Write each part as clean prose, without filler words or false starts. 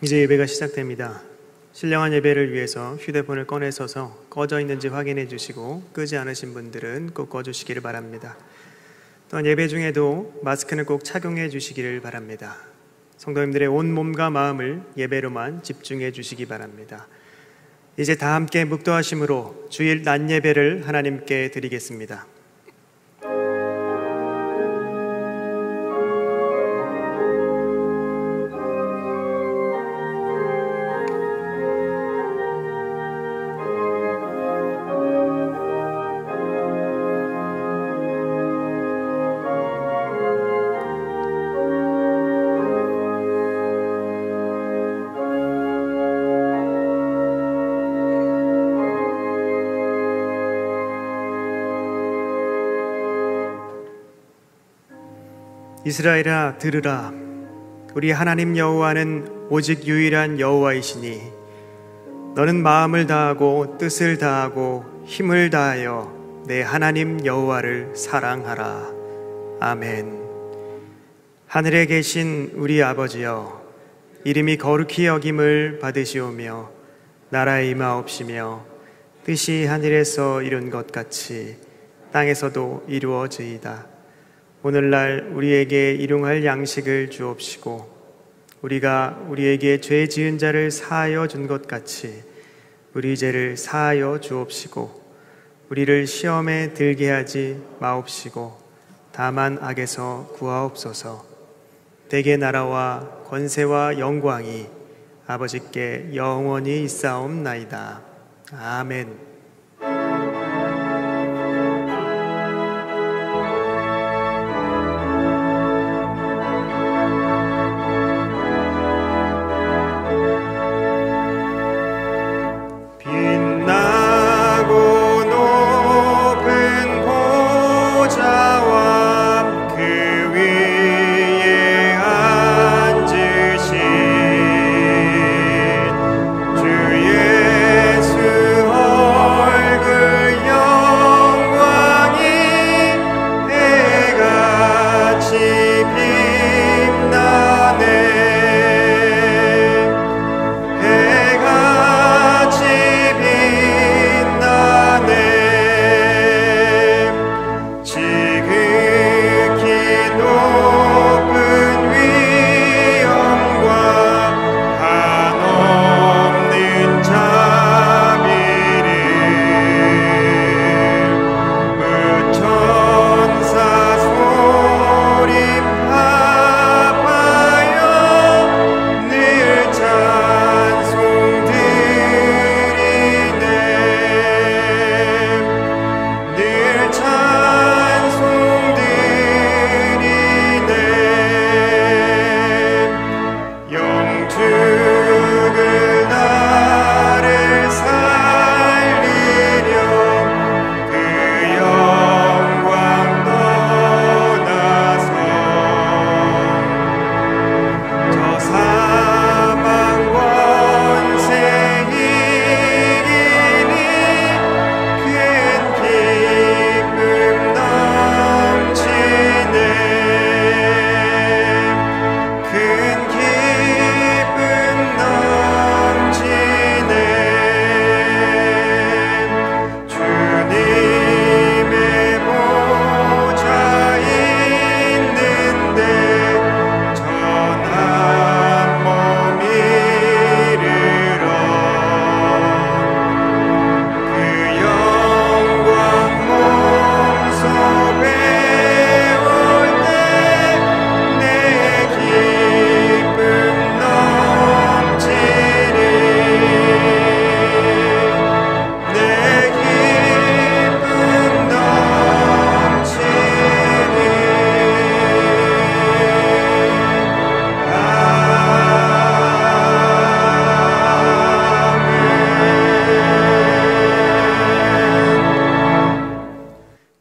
이제 예배가 시작됩니다. 신령한 예배를 위해서 휴대폰을 꺼내서서 꺼져 있는지 확인해 주시고 끄지 않으신 분들은 꼭 꺼주시기를 바랍니다. 또한 예배 중에도 마스크는 꼭 착용해 주시기를 바랍니다. 성도님들의 온 몸과 마음을 예배로만 집중해 주시기 바랍니다. 이제 다 함께 묵도하심으로 주일 낮 예배를 하나님께 드리겠습니다. 이스라엘아 들으라. 우리 하나님 여호와는 오직 유일한 여호와이시니 너는 마음을 다하고 뜻을 다하고 힘을 다하여 내 하나님 여호와를 사랑하라. 아멘. 하늘에 계신 우리 아버지여, 이름이 거룩히 여김을 받으시오며 나라의 임하옵시며 뜻이 하늘에서 이룬 것 같이 땅에서도 이루어지이다. 오늘날 우리에게 일용할 양식을 주옵시고 우리가 우리에게 죄 지은 자를 사하여 준 것 같이 우리 죄를 사하여 주옵시고 우리를 시험에 들게 하지 마옵시고 다만 악에서 구하옵소서. 대개 나라와 권세와 영광이 아버지께 영원히 있사옵나이다. 아멘.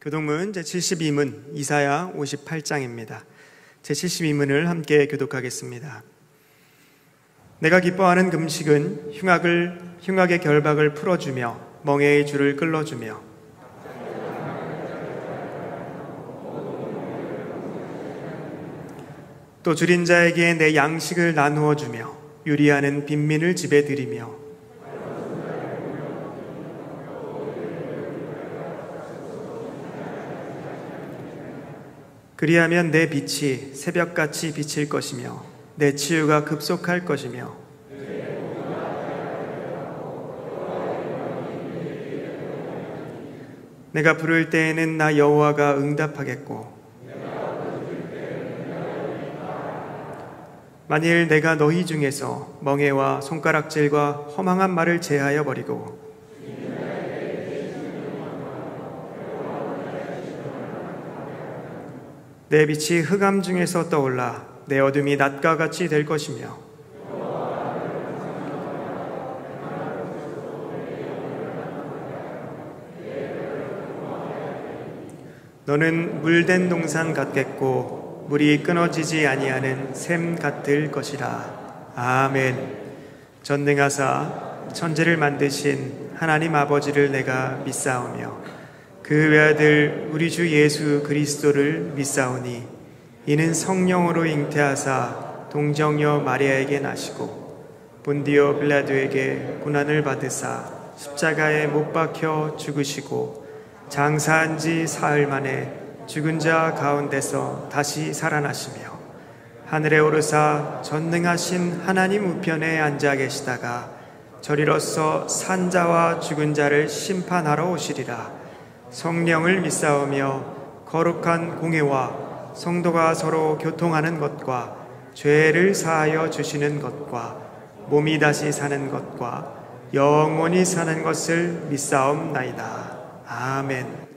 교독문 제72문 이사야 58장입니다. 제72문을 함께 교독하겠습니다. 내가 기뻐하는 금식은 흉악의 결박을 풀어주며 멍에의 줄을 끌어주며 또 줄인 자에게 내 양식을 나누어 주며 유리하는 빈민을 집에 들이며 그리하면 내 빛이 새벽같이 비칠 것이며 내 치유가 급속할 것이며 내가 부를 때에는 나 여호와가 응답하겠고 만일 내가 너희 중에서 멍에와 손가락질과 허망한 말을 제하여 버리고 내 빛이 흑암 중에서 떠올라 내 어둠이 낮과 같이 될 것이며 너는 물된 동산 같겠고 물이 끊어지지 아니하는 샘 같을 것이라. 아멘. 전능하사 천지를 만드신 하나님 아버지를 내가 믿사오며 그 외아들 우리 주 예수 그리스도를 믿사오니 이는 성령으로 잉태하사 동정녀 마리아에게 나시고 본디오 빌라도에게 고난을 받으사 십자가에 못 박혀 죽으시고 장사한 지 사흘 만에 죽은 자 가운데서 다시 살아나시며 하늘에 오르사 전능하신 하나님 우편에 앉아 계시다가 저리로서 산자와 죽은 자를 심판하러 오시리라. 성령을 믿사오며 거룩한 공회와 성도가 서로 교통하는 것과 죄를 사하여 주시는 것과 몸이 다시 사는 것과 영원히 사는 것을 믿사옵나이다. 아멘.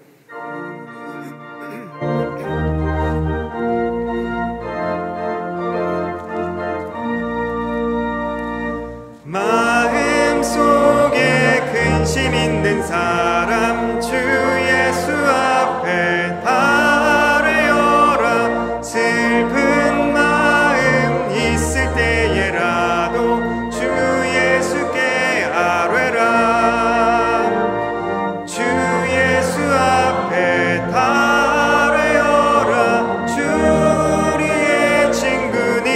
마음속에 근심 있는 사람 주 예수 앞에 아뢰어라. 슬픈 마음 있을 때에라도 주 예수께 아뢰라. 주 예수 앞에 아뢰어라. 주 우리의 친구님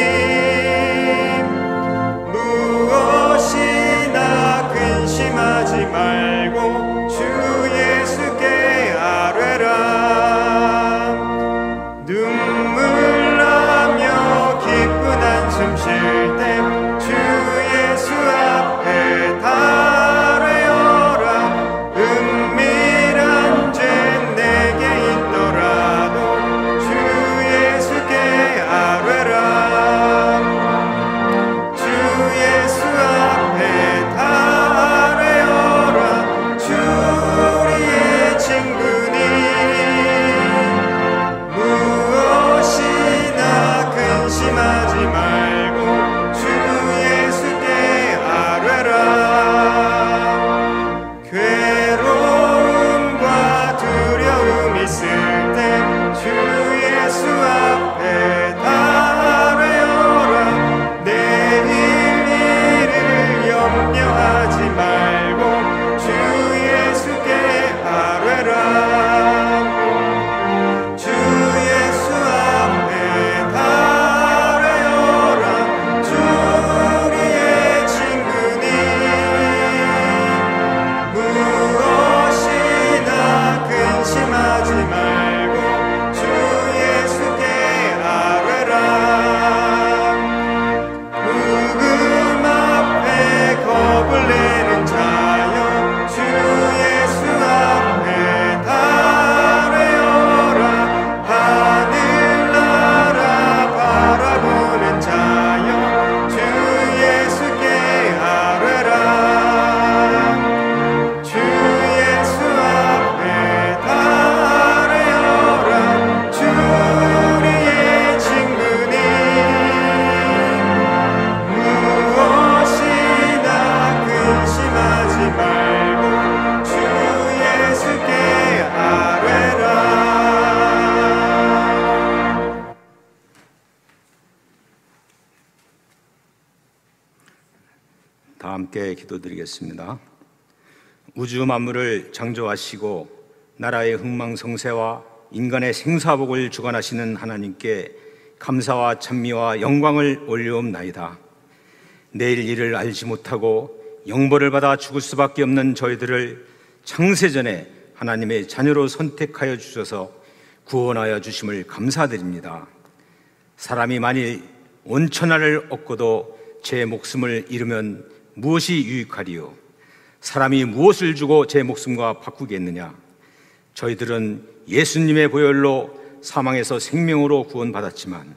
무엇이나 근심하지 말고 주 예수께 아뢰라. 눈물 나며 기쁜 한숨 쉴 때 주 예수 앞에 아뢰어라. 은밀한 죄 내게 있더라도 주 예수께 아뢰라. 주 예수 앞에 아뢰어라. 주 우리의 친구님 무엇이나 근심하지 말고 주 예수께 아뢰라. 괴로움과 두려움 있을 때 주 예수 앞에 아뢰어라. 내일 일을 염려하지 말고 주 예수께 아뢰라. 주 예수 앞에 아뢰어라. 주 우리의 친구님 무엇이나 근심하지 말고 주 예수께 아뢰라. 묵음 앞에 겁을 내는 자여 주 예수 앞에 아뢰어라. 하늘나라 바라보는 자여 주 예수께 아뢰라. 주 예수 앞에 아뢰어라. 주 우리의 친구님 무엇이나 근심하지 말고 주 예수께 아뢰라. 다 함께 기도드리겠습니다. 우주 만물을 창조하시고 나라의 흥망성쇠와 인간의 생사복을 주관하시는 하나님께 감사와 찬미와 영광을 올리옵나이다. 내일 일을 알지 못하고 영벌을 받아 죽을 수밖에 없는 저희들을 창세전에 하나님의 자녀로 선택하여 주셔서 구원하여 주심을 감사드립니다. 사람이 만일 온천하를 얻고도 제 목숨을 잃으면 무엇이 유익하리요? 사람이 무엇을 주고 제 목숨과 바꾸겠느냐? 저희들은 예수님의 보혈로 사망에서 생명으로 구원받았지만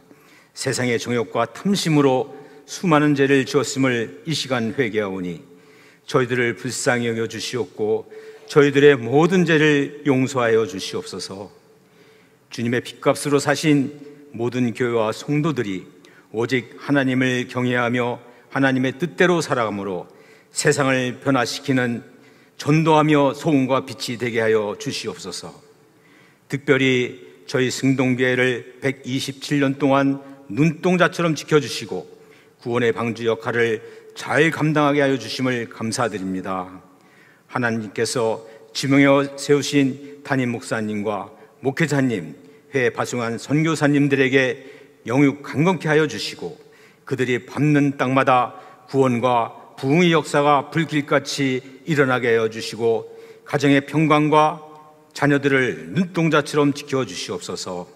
세상의 정욕과 탐심으로 수많은 죄를 지었음을 이 시간 회개하오니 저희들을 불쌍히 여겨 주시옵고 저희들의 모든 죄를 용서하여 주시옵소서. 주님의 핏값으로 사신 모든 교회와 성도들이 오직 하나님을 경외하며 하나님의 뜻대로 살아감으로 세상을 변화시키는 전도하며 소금과 빛이 되게 하여 주시옵소서. 특별히 저희 승동교회를 127년 동안 눈동자처럼 지켜주시고 구원의 방주 역할을 잘 감당하게 하여 주심을 감사드립니다. 하나님께서 지명해 세우신 담임 목사님과 목회자님, 회에 파송한 선교사님들에게 영육 강건케 하여 주시고 그들이 밟는 땅마다 구원과 부흥의 역사가 불길같이 일어나게 하여 주시고 가정의 평강과 자녀들을 눈동자처럼 지켜주시옵소서.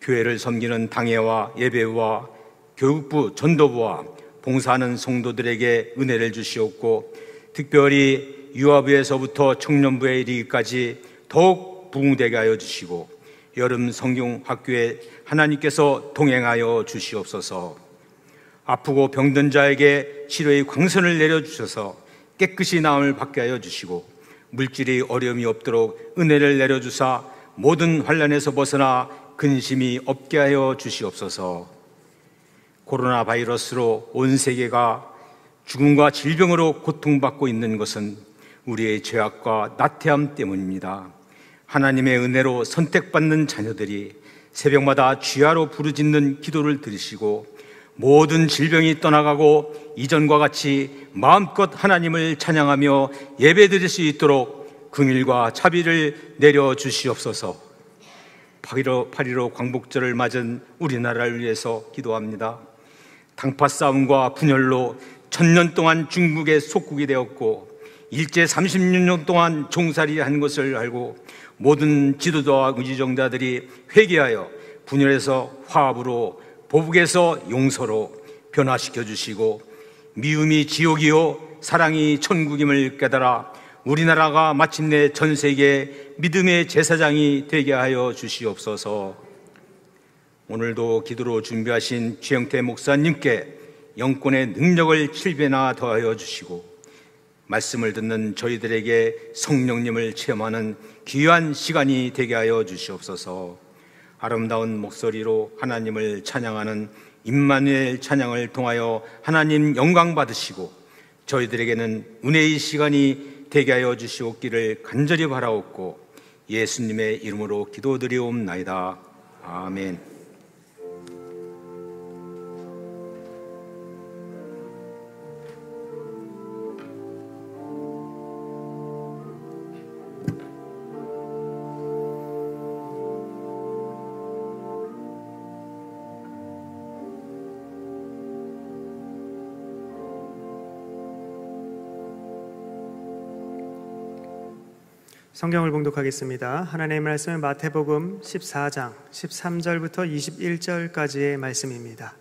교회를 섬기는 당회와 예배와 교육부, 전도부와 봉사하는 성도들에게 은혜를 주시옵고 특별히 유아부에서부터 청년부에 이르기까지 더욱 부흥되게 하여 주시고 여름 성경학교에 하나님께서 동행하여 주시옵소서. 아프고 병든 자에게 치료의 광선을 내려주셔서 깨끗이 나음을 받게 하여 주시고 물질이 어려움이 없도록 은혜를 내려주사 모든 환난에서 벗어나 근심이 없게 하여 주시옵소서. 코로나 바이러스로 온 세계가 죽음과 질병으로 고통받고 있는 것은 우리의 죄악과 나태함 때문입니다. 하나님의 은혜로 선택받는 자녀들이 새벽마다 주야로 부르짖는 기도를 들으시고 모든 질병이 떠나가고 이전과 같이 마음껏 하나님을 찬양하며 예배드릴 수 있도록 긍휼과 자비를 내려주시옵소서. 8.15 광복절을 맞은 우리나라를 위해서 기도합니다. 당파 싸움과 분열로 1000년 동안 중국의 속국이 되었고 일제 36년 동안 종살이한 것을 알고 모든 지도자와 의지정자들이 회개하여 분열에서 화합으로 보복에서 용서로 변화시켜 주시고 미움이 지옥이요 사랑이 천국임을 깨달아 우리나라가 마침내 전 세계 믿음의 제사장이 되게 하여 주시옵소서. 오늘도 기도로 준비하신 최영태 목사님께 영권의 능력을 7배나 더하여 주시고 말씀을 듣는 저희들에게 성령님을 체험하는 귀한 시간이 되게 하여 주시옵소서. 아름다운 목소리로 하나님을 찬양하는 임마누엘 찬양을 통하여 하나님 영광 받으시고 저희들에게는 은혜의 시간이 되게 하여 주시옵기를 간절히 바라옵고 예수님의 이름으로 기도드리옵나이다. 아멘. 성경을 봉독하겠습니다. 하나님의 말씀은 마태복음 14장 13절부터 21절까지의 말씀입니다.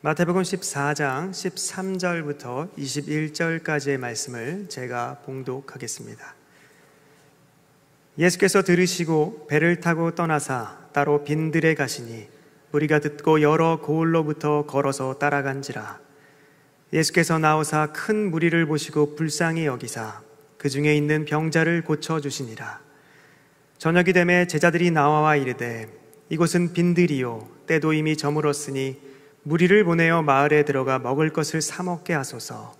마태복음 14장 13절부터 21절까지의 말씀을 제가 봉독하겠습니다. 예수께서 들으시고 배를 타고 떠나사 따로 빈들에 가시니 무리가 듣고 여러 고을로부터 걸어서 따라간지라. 예수께서 나오사 큰 무리를 보시고 불쌍히 여기사 그 중에 있는 병자를 고쳐주시니라. 저녁이 되매 제자들이 나와 이르되 이곳은 빈들이요 때도 이미 저물었으니 무리를 보내어 마을에 들어가 먹을 것을 사 먹게 하소서.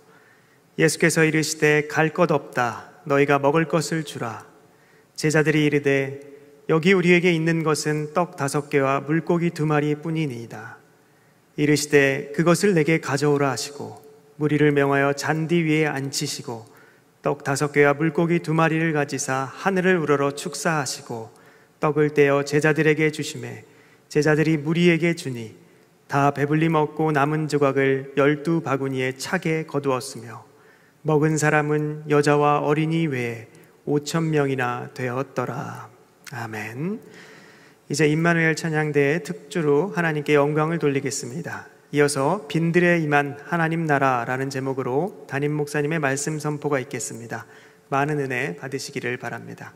예수께서 이르시되 갈 것 없다. 너희가 먹을 것을 주라. 제자들이 이르되 여기 우리에게 있는 것은 떡 5개와 물고기 2마리 뿐이니이다. 이르시되 그것을 내게 가져오라 하시고 무리를 명하여 잔디 위에 앉히시고 떡 5개와 물고기 2마리를 가지사 하늘을 우러러 축사하시고 떡을 떼어 제자들에게 주시매 제자들이 무리에게 주니 다 배불리 먹고 남은 조각을 12바구니에 차게 거두었으며 먹은 사람은 여자와 어린이 외에 5,000명이나 되었더라. 아멘. 이제 임마누엘 찬양대의 특주로 하나님께 영광을 돌리겠습니다. 이어서 빈들에 임한 하나님 나라라는 제목으로 담임 목사님의 말씀 선포가 있겠습니다. 많은 은혜 받으시기를 바랍니다.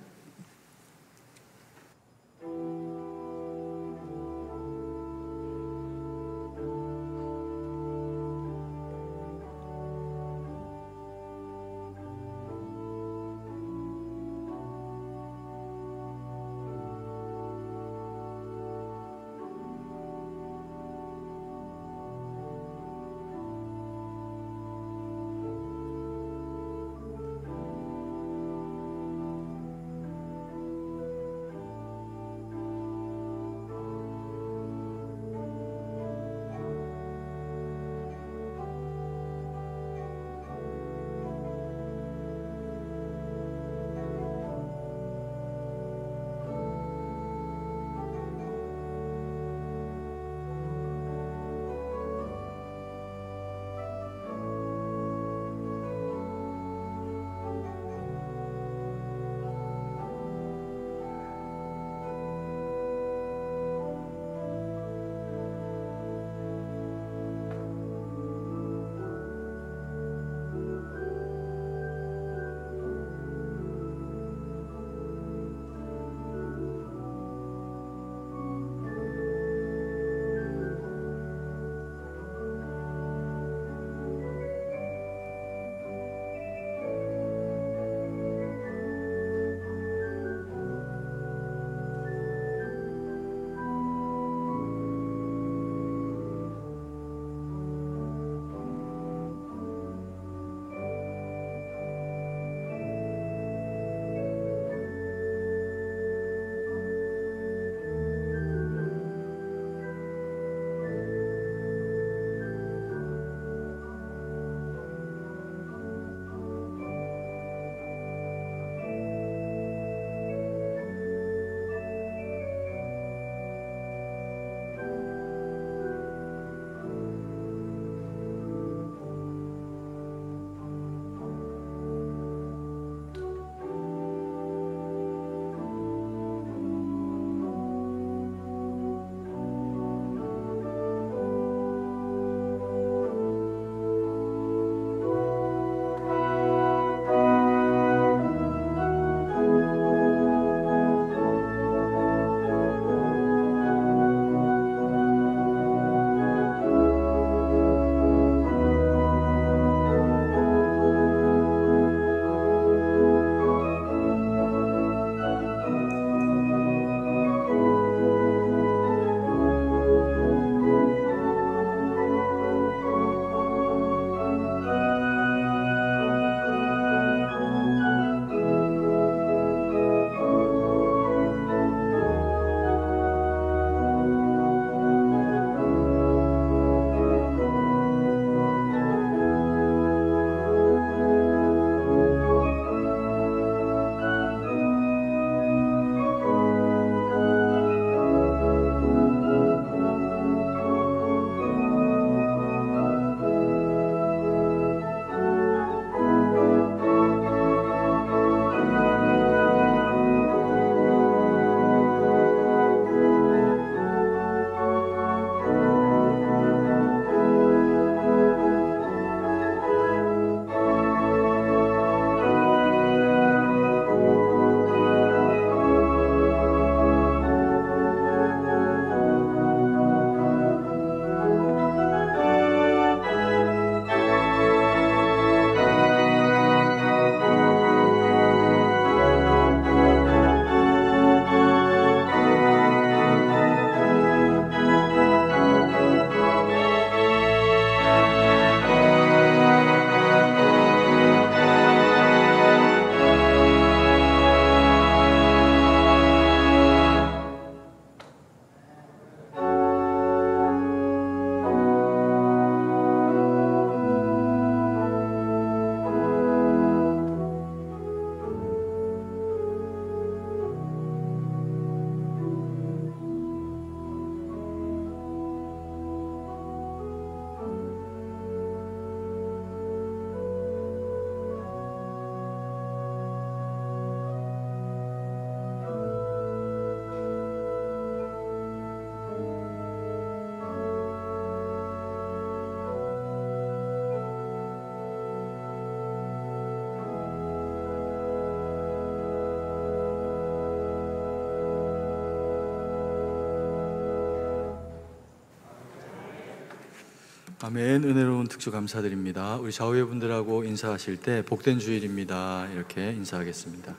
아멘. 은혜로운 특주 감사드립니다. 우리 좌우의 분들하고 인사하실 때 복된 주일입니다 이렇게 인사하겠습니다.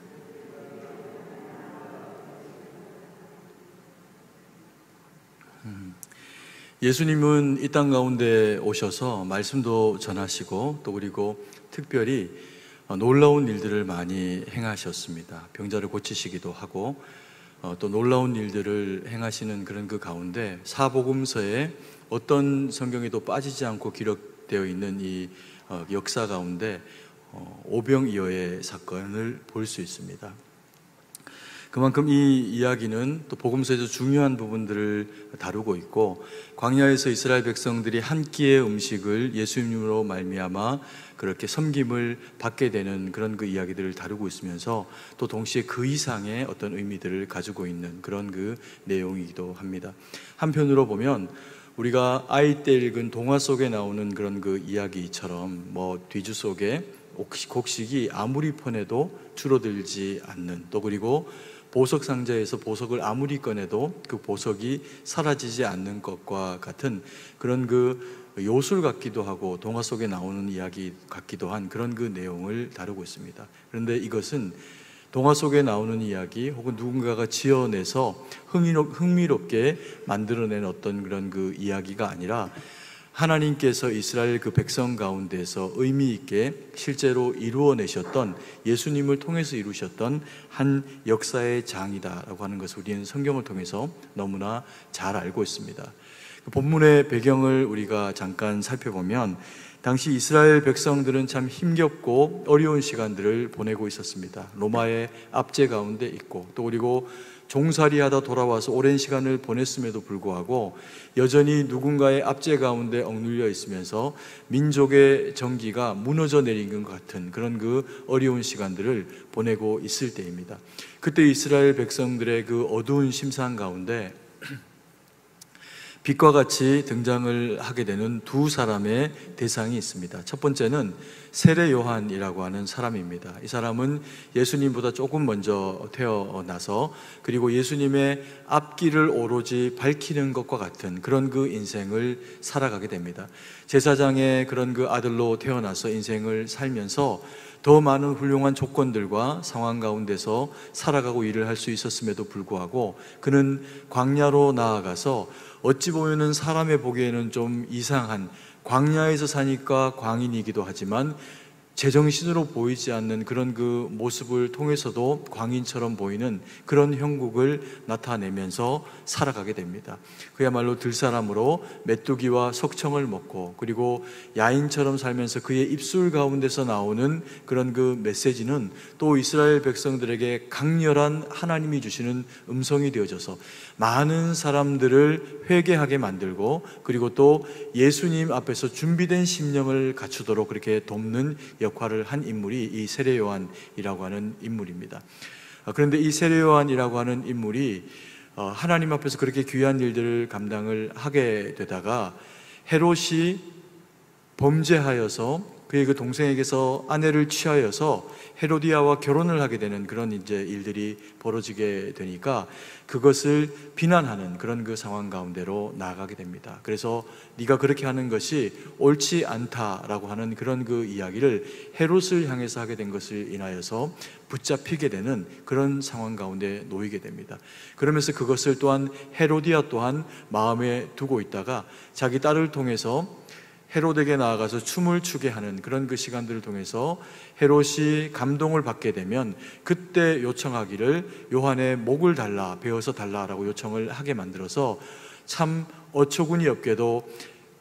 예수님은 이 땅 가운데 오셔서 말씀도 전하시고 또 그리고 특별히 놀라운 일들을 많이 행하셨습니다. 병자를 고치시기도 하고 또 놀라운 일들을 행하시는 그런 그 가운데 사복음서에 어떤 성경에도 빠지지 않고 기록되어 있는 이 역사 가운데 오병이어의 사건을 볼 수 있습니다. 그만큼 이 이야기는 또 복음서에서 중요한 부분들을 다루고 있고, 광야에서 이스라엘 백성들이 한 끼의 음식을 예수님으로 말미암아 그렇게 섬김을 받게 되는 그런 그 이야기들을 다루고 있으면서 또 동시에 그 이상의 어떤 의미들을 가지고 있는 그런 그 내용이기도 합니다. 한편으로 보면 우리가 아이 때 읽은 동화 속에 나오는 그런 그 이야기처럼 뒤주 속에 곡식이 아무리 퍼내도 줄어들지 않는, 또 그리고 보석 상자에서 보석을 아무리 꺼내도 그 보석이 사라지지 않는 것과 같은 그런 그 요술 같기도 하고 동화 속에 나오는 이야기 같기도 한 그런 그 내용을 다루고 있습니다. 그런데 이것은 동화 속에 나오는 이야기 혹은 누군가가 지어내서 흥미롭게 만들어낸 어떤 그런 그 이야기가 아니라 하나님께서 이스라엘 그 백성 가운데서 의미 있게 실제로 이루어내셨던, 예수님을 통해서 이루셨던 한 역사의 장이다라고 하는 것을 우리는 성경을 통해서 너무나 잘 알고 있습니다. 본문의 배경을 우리가 잠깐 살펴보면 당시 이스라엘 백성들은 참 힘겹고 어려운 시간들을 보내고 있었습니다. 로마의 압제 가운데 있고 또 그리고 종살이하다 돌아와서 오랜 시간을 보냈음에도 불구하고 여전히 누군가의 압제 가운데 억눌려 있으면서 민족의 정기가 무너져 내린 것 같은 그런 그 어려운 시간들을 보내고 있을 때입니다. 그때 이스라엘 백성들의 그 어두운 심상 가운데 빛과 같이 등장을 하게 되는 두 사람의 대상이 있습니다. 첫 번째는 세례 요한이라고 하는 사람입니다. 이 사람은 예수님보다 조금 먼저 태어나서 그리고 예수님의 앞길을 오로지 밝히는 것과 같은 그런 그 인생을 살아가게 됩니다. 제사장의 그런 그 아들로 태어나서 인생을 살면서 더 많은 훌륭한 조건들과 상황 가운데서 살아가고 일을 할 수 있었음에도 불구하고 그는 광야로 나아가서 어찌 보면은 사람의 보기에는 좀 이상한, 광야에서 사니까 광인이기도 하지만 제정신으로 보이지 않는 그런 그 모습을 통해서도 광인처럼 보이는 그런 형국을 나타내면서 살아가게 됩니다. 그야말로 들사람으로 메뚜기와 석청을 먹고 그리고 야인처럼 살면서 그의 입술 가운데서 나오는 그런 그 메시지는 또 이스라엘 백성들에게 강렬한 하나님이 주시는 음성이 되어져서 많은 사람들을 회개하게 만들고 그리고 또 예수님 앞에서 준비된 심령을 갖추도록 그렇게 돕는 역할을 한 인물이 이 세례 요한이라고 하는 인물입니다. 그런데 이 세례 요한이라고 하는 인물이 하나님 앞에서 그렇게 귀한 일들을 감당을 하게 되다가 헤롯이 범죄하여서 그의 그 동생에게서 아내를 취하여서 헤로디아와 결혼을 하게 되는 그런 이제 일들이 벌어지게 되니까 그것을 비난하는 그런 그 상황 가운데로 나아가게 됩니다. 그래서 네가 그렇게 하는 것이 옳지 않다라고 하는 그런 그 이야기를 헤롯을 향해서 하게 된 것을 인하여서 붙잡히게 되는 그런 상황 가운데 놓이게 됩니다. 그러면서 그것을 또한 헤로디아 또한 마음에 두고 있다가 자기 딸을 통해서 헤롯에게 나아가서 춤을 추게 하는 그런 그 시간들을 통해서 헤롯이 감동을 받게 되면 그때 요청하기를 요한의 목을 달라, 베어서 달라라고 요청을 하게 만들어서 참 어처구니 없게도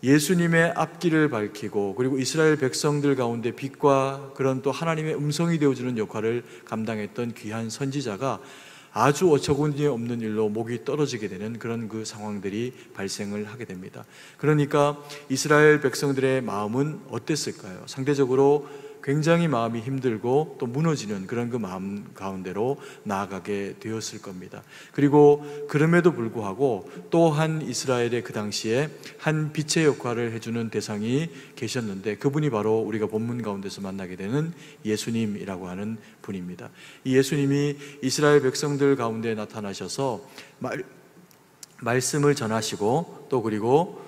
예수님의 앞길을 밝히고 그리고 이스라엘 백성들 가운데 빛과 그런 또 하나님의 음성이 되어주는 역할을 감당했던 귀한 선지자가 아주 어처구니 없는 일로 목이 떨어지게 되는 그런 그 상황들이 발생을 하게 됩니다. 그러니까 이스라엘 백성들의 마음은 어땠을까요? 상대적으로 굉장히 마음이 힘들고 또 무너지는 그런 그 마음 가운데로 나아가게 되었을 겁니다. 그리고 그럼에도 불구하고 또한 이스라엘의 그 당시에 한 빛의 역할을 해주는 대상이 계셨는데 그분이 바로 우리가 본문 가운데서 만나게 되는 예수님이라고 하는 분입니다. 이 예수님이 이스라엘 백성들 가운데 나타나셔서 말씀을 전하시고 또 그리고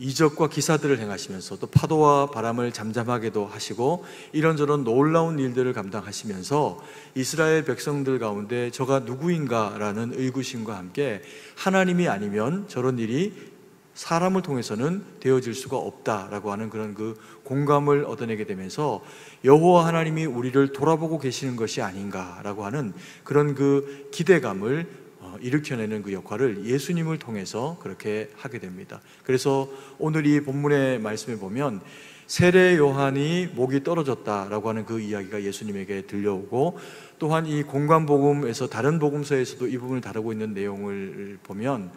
이적과 기사들을 행하시면서 또 파도와 바람을 잠잠하게도 하시고 이런저런 놀라운 일들을 감당하시면서 이스라엘 백성들 가운데 저가 누구인가라는 의구심과 함께 하나님이 아니면 저런 일이 사람을 통해서는 되어질 수가 없다라고 하는 그런 그 공감을 얻어내게 되면서 여호와 하나님이 우리를 돌아보고 계시는 것이 아닌가라고 하는 그런 그 기대감을 일으켜내는 그 역할을 예수님을 통해서 그렇게 하게 됩니다. 그래서 오늘 이 본문의 말씀에 보면 세례 요한이 목이 떨어졌다라고 하는 그 이야기가 예수님에게 들려오고, 또한 이 공관복음에서 다른 복음서에서도 이 부분을 다루고 있는 내용을 보면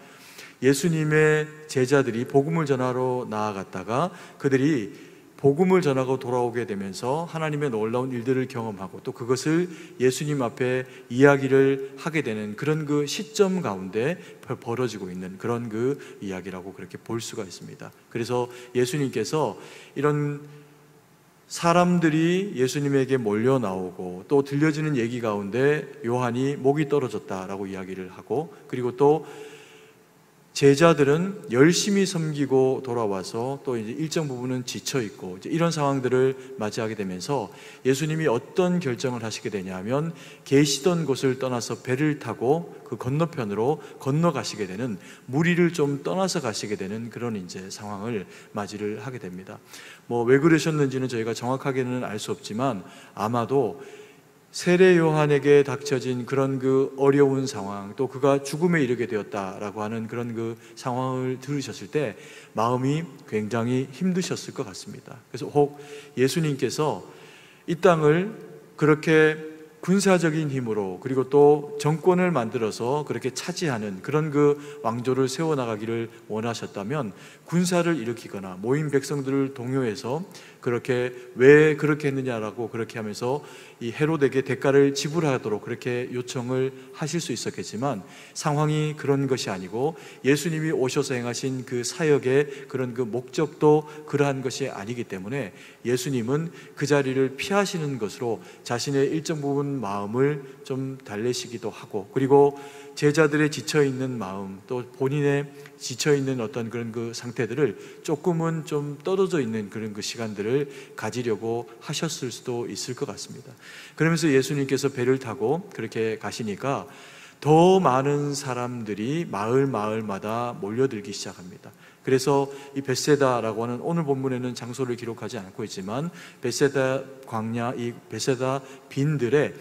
예수님의 제자들이 복음을 전하러 나아갔다가 그들이 복음을 전하고 돌아오게 되면서 하나님의 놀라운 일들을 경험하고 또 그것을 예수님 앞에 이야기를 하게 되는 그런 그 시점 가운데 벌어지고 있는 그런 그 이야기라고 그렇게 볼 수가 있습니다. 그래서 예수님께서 이런 사람들이 예수님에게 몰려 나오고 또 들려지는 얘기 가운데 요한이 목이 떨어졌다라고 이야기를 하고, 그리고 또 제자들은 열심히 섬기고 돌아와서 또 이제 일정 부분은 지쳐 있고 이제 이런 상황들을 맞이하게 되면서 예수님이 어떤 결정을 하시게 되냐면 계시던 곳을 떠나서 배를 타고 그 건너편으로 건너가시게 되는, 무리를 좀 떠나서 가시게 되는 그런 이제 상황을 맞이를 하게 됩니다. 뭐 왜 그러셨는지는 저희가 정확하게는 알 수 없지만 아마도 세례 요한에게 닥쳐진 그런 그 어려운 상황, 또 그가 죽음에 이르게 되었다라고 하는 그런 그 상황을 들으셨을 때 마음이 굉장히 힘드셨을 것 같습니다. 그래서 혹 예수님께서 이 땅을 그렇게 군사적인 힘으로 그리고 또 정권을 만들어서 그렇게 차지하는 그런 그 왕조를 세워나가기를 원하셨다면 군사를 일으키거나 모인 백성들을 동요해서 그렇게 왜 그렇게 했느냐라고 그렇게 하면서 이 헤롯에게 대가를 지불하도록 그렇게 요청을 하실 수 있었겠지만 상황이 그런 것이 아니고 예수님이 오셔서 행하신 그 사역의 그런 그 목적도 그러한 것이 아니기 때문에 예수님은 그 자리를 피하시는 것으로 자신의 일정 부분 마음을 좀 달래시기도 하고, 그리고 제자들의 지쳐있는 마음 또 본인의 지쳐있는 어떤 그런 그 상태들을 조금은 좀 떨어져 있는 그런 그 시간들을 가지려고 하셨을 수도 있을 것 같습니다. 그러면서 예수님께서 배를 타고 그렇게 가시니까 더 많은 사람들이 마을마다 몰려들기 시작합니다. 그래서 이 벳세다라고 하는, 오늘 본문에는 장소를 기록하지 않고 있지만 벳세다 광야, 이 벳세다 빈들에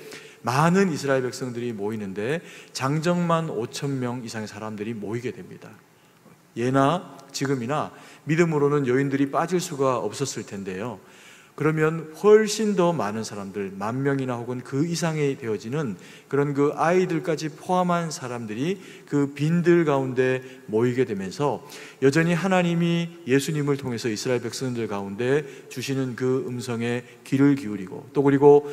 많은 이스라엘 백성들이 모이는데 장정만 5,000명 이상의 사람들이 모이게 됩니다. 예나 지금이나 믿음으로는 여인들이 빠질 수가 없었을 텐데요. 그러면 훨씬 더 많은 사람들, 10,000명이나 혹은 그 이상이 되어지는 그런 그 아이들까지 포함한 사람들이 그 빈들 가운데 모이게 되면서 여전히 하나님이 예수님을 통해서 이스라엘 백성들 가운데 주시는 그 음성에 귀를 기울이고, 또 그리고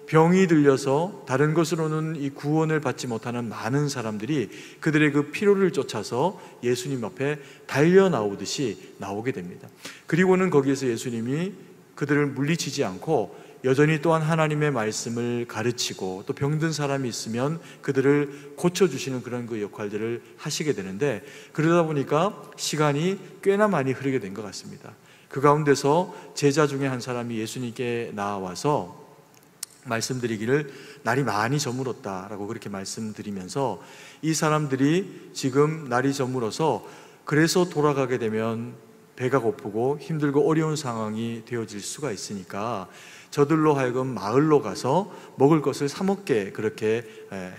병이 들려서 다른 것으로는 이 구원을 받지 못하는 많은 사람들이 그들의 그 피로를 쫓아서 예수님 앞에 달려 나오듯이 나오게 됩니다. 그리고는 거기에서 예수님이 그들을 물리치지 않고 여전히 또한 하나님의 말씀을 가르치고 또 병든 사람이 있으면 그들을 고쳐주시는 그런 그 역할들을 하시게 되는데, 그러다 보니까 시간이 꽤나 많이 흐르게 된 것 같습니다. 그 가운데서 제자 중에 한 사람이 예수님께 나와서 말씀드리기를 날이 많이 저물었다라고 그렇게 말씀드리면서 이 사람들이 지금 날이 저물어서 그래서 돌아가게 되면 배가 고프고 힘들고 어려운 상황이 되어질 수가 있으니까 저들로 하여금 마을로 가서 먹을 것을 사 먹게 그렇게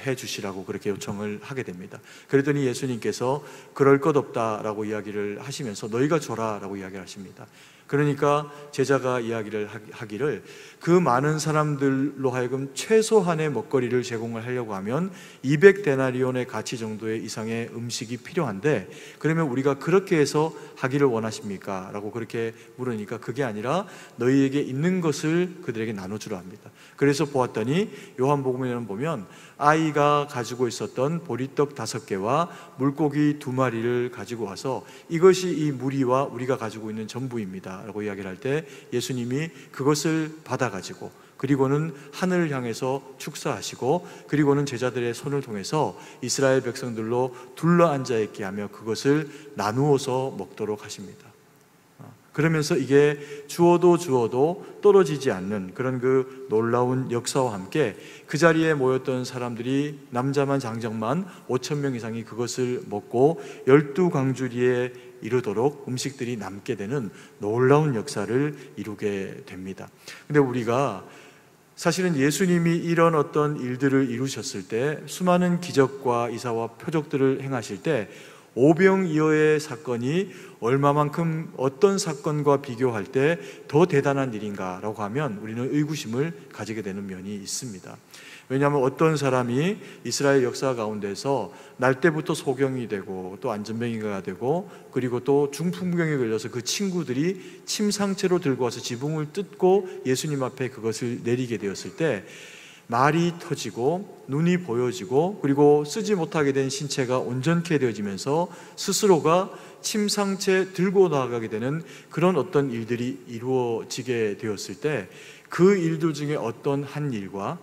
해 주시라고 그렇게 요청을 하게 됩니다. 그랬더니 예수님께서 그럴 것 없다라고 이야기를 하시면서 너희가 줘라라고 이야기를 하십니다. 그러니까 제자가 이야기를 하기를 그 많은 사람들로 하여금 최소한의 먹거리를 제공을 하려고 하면 200데나리온의 가치 정도의 이상의 음식이 필요한데 그러면 우리가 그렇게 해서 하기를 원하십니까? 라고 그렇게 물으니까 그게 아니라 너희에게 있는 것을 그들에게 나눠주라 합니다. 그래서 보았더니 요한복음에는 보면 아이가 가지고 있었던 보리떡 5개와 물고기 2마리를 가지고 와서 이것이 이 무리와 우리가 가지고 있는 전부입니다 라고 이야기를 할 때 예수님이 그것을 받아가지고 그리고는 하늘을 향해서 축사하시고 그리고는 제자들의 손을 통해서 이스라엘 백성들로 둘러앉아 있게 하며 그것을 나누어서 먹도록 하십니다. 그러면서 이게 주어도 떨어지지 않는 그런 그 놀라운 역사와 함께 그 자리에 모였던 사람들이 남자만 장정만 5,000명 이상이 그것을 먹고 12광주리에 이르도록 음식들이 남게 되는 놀라운 역사를 이루게 됩니다. 근데 우리가 사실은 예수님이 이런 어떤 일들을 이루셨을 때, 수많은 기적과 이사와 표적들을 행하실 때 오병이어의 사건이 얼마만큼 어떤 사건과 비교할 때 더 대단한 일인가라고 하면 우리는 의구심을 가지게 되는 면이 있습니다. 왜냐하면 어떤 사람이 이스라엘 역사 가운데서 날 때부터 소경이 되고 또 안전병이가 되고 그리고 또 중풍병에 걸려서 그 친구들이 침 상체로 들고 와서 지붕을 뜯고 예수님 앞에 그것을 내리게 되었을 때 말이 터지고 눈이 보여지고 그리고 쓰지 못하게 된 신체가 온전케 되어지면서 스스로가 침상채 들고 나아가게 되는 그런 어떤 일들이 이루어지게 되었을 때 그 일들 중에 어떤 한 일과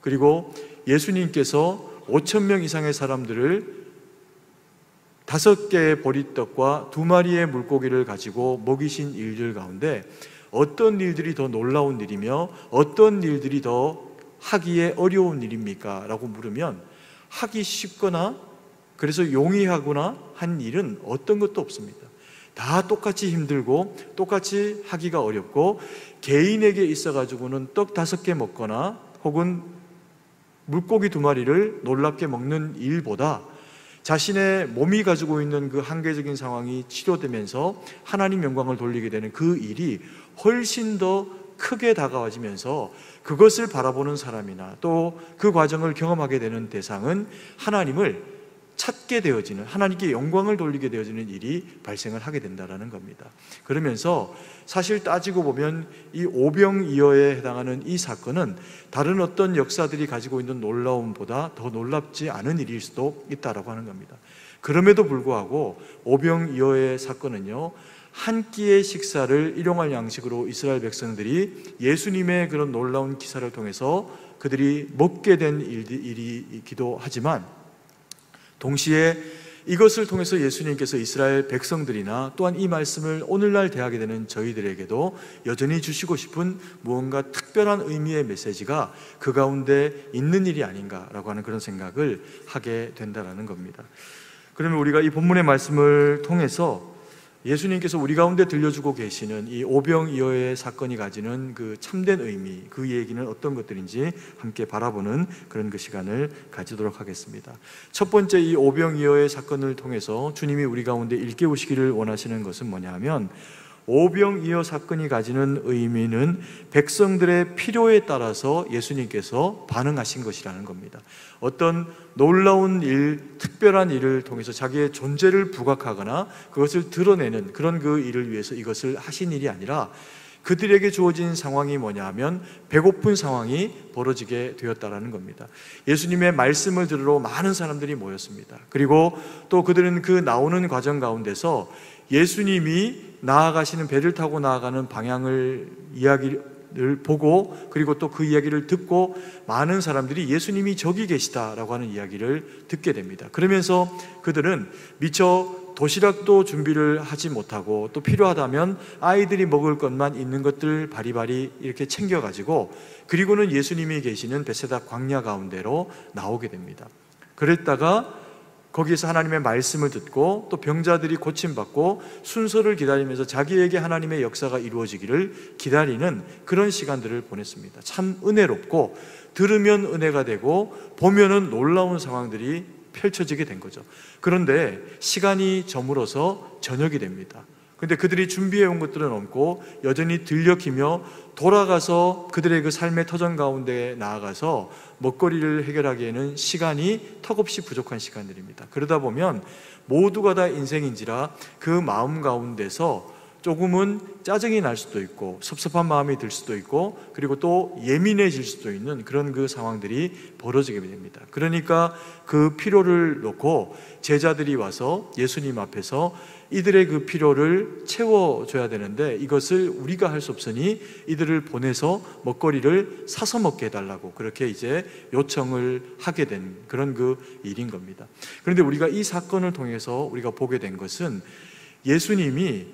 그리고 예수님께서 5,000명 이상의 사람들을 5개의 보리떡과 2마리의 물고기를 가지고 먹이신 일들 가운데 어떤 일들이 더 놀라운 일이며 어떤 일들이 더 하기에 어려운 일입니까? 라고 물으면 하기 쉽거나 그래서 용이하거나 한 일은 어떤 것도 없습니다. 다 똑같이 힘들고 똑같이 하기가 어렵고 개인에게 있어가지고는 떡 5개 먹거나 혹은 물고기 2마리를 놀랍게 먹는 일보다 자신의 몸이 가지고 있는 그 한계적인 상황이 치료되면서 하나님 영광을 돌리게 되는 그 일이 훨씬 더 크게 다가와지면서 그것을 바라보는 사람이나 또 그 과정을 경험하게 되는 대상은 하나님을 찾게 되어지는, 하나님께 영광을 돌리게 되어지는 일이 발생을 하게 된다는 겁니다. 그러면서 사실 따지고 보면 이 오병이어에 해당하는 이 사건은 다른 어떤 역사들이 가지고 있는 놀라움보다 더 놀랍지 않은 일일 수도 있다라고 하는 겁니다. 그럼에도 불구하고 오병이어의 사건은요, 한 끼의 식사를 일용할 양식으로 이스라엘 백성들이 예수님의 그런 놀라운 기사를 통해서 그들이 먹게 된 일이기도 하지만 동시에 이것을 통해서 예수님께서 이스라엘 백성들이나 또한 이 말씀을 오늘날 대하게 되는 저희들에게도 여전히 주시고 싶은 무언가 특별한 의미의 메시지가 그 가운데 있는 일이 아닌가라고 하는 그런 생각을 하게 된다는 겁니다. 그러면 우리가 이 본문의 말씀을 통해서 예수님께서 우리 가운데 들려주고 계시는 이 오병이어의 사건이 가지는 그 참된 의미, 그 얘기는 어떤 것들인지 함께 바라보는 그런 그 시간을 가지도록 하겠습니다. 첫 번째, 이 오병이어의 사건을 통해서 주님이 우리 가운데 일깨우시기를 원하시는 것은 뭐냐 하면 오병이어 사건이 가지는 의미는 백성들의 필요에 따라서 예수님께서 반응하신 것이라는 겁니다. 어떤 놀라운 일, 특별한 일을 통해서 자기의 존재를 부각하거나 그것을 드러내는 그런 그 일을 위해서 이것을 하신 일이 아니라 그들에게 주어진 상황이 뭐냐 하면 배고픈 상황이 벌어지게 되었다라는 겁니다. 예수님의 말씀을 들으러 많은 사람들이 모였습니다. 그리고 또 그들은 그 나오는 과정 가운데서 예수님이 나아가시는 배를 타고 나아가는 방향을 이야기를 보고 그리고 또 그 이야기를 듣고 많은 사람들이 예수님이 저기 계시다라고 하는 이야기를 듣게 됩니다. 그러면서 그들은 미처 도시락도 준비를 하지 못하고 또 필요하다면 아이들이 먹을 것만 있는 것들 바리바리 이렇게 챙겨가지고 그리고는 예수님이 계시는 베세다 광야 가운데로 나오게 됩니다. 그랬다가 거기에서 하나님의 말씀을 듣고 또 병자들이 고침받고 순서를 기다리면서 자기에게 하나님의 역사가 이루어지기를 기다리는 그런 시간들을 보냈습니다. 참 은혜롭고 들으면 은혜가 되고 보면은 놀라운 상황들이 펼쳐지게 된 거죠. 그런데 시간이 저물어서 저녁이 됩니다. 근데 그들이 준비해온 것들은 없고 여전히 들녘이며 돌아가서 그들의 그 삶의 터전 가운데 나아가서 먹거리를 해결하기에는 시간이 턱없이 부족한 시간들입니다. 그러다 보면 모두가 다 인생인지라 그 마음 가운데서 조금은 짜증이 날 수도 있고 섭섭한 마음이 들 수도 있고 그리고 또 예민해질 수도 있는 그런 그 상황들이 벌어지게 됩니다. 그러니까 그 필요를 놓고 제자들이 와서 예수님 앞에서 이들의 그 필요를 채워줘야 되는데 이것을 우리가 할 수 없으니 이들을 보내서 먹거리를 사서 먹게 해달라고 그렇게 이제 요청을 하게 된 그런 그 일인 겁니다. 그런데 우리가 이 사건을 통해서 우리가 보게 된 것은 예수님이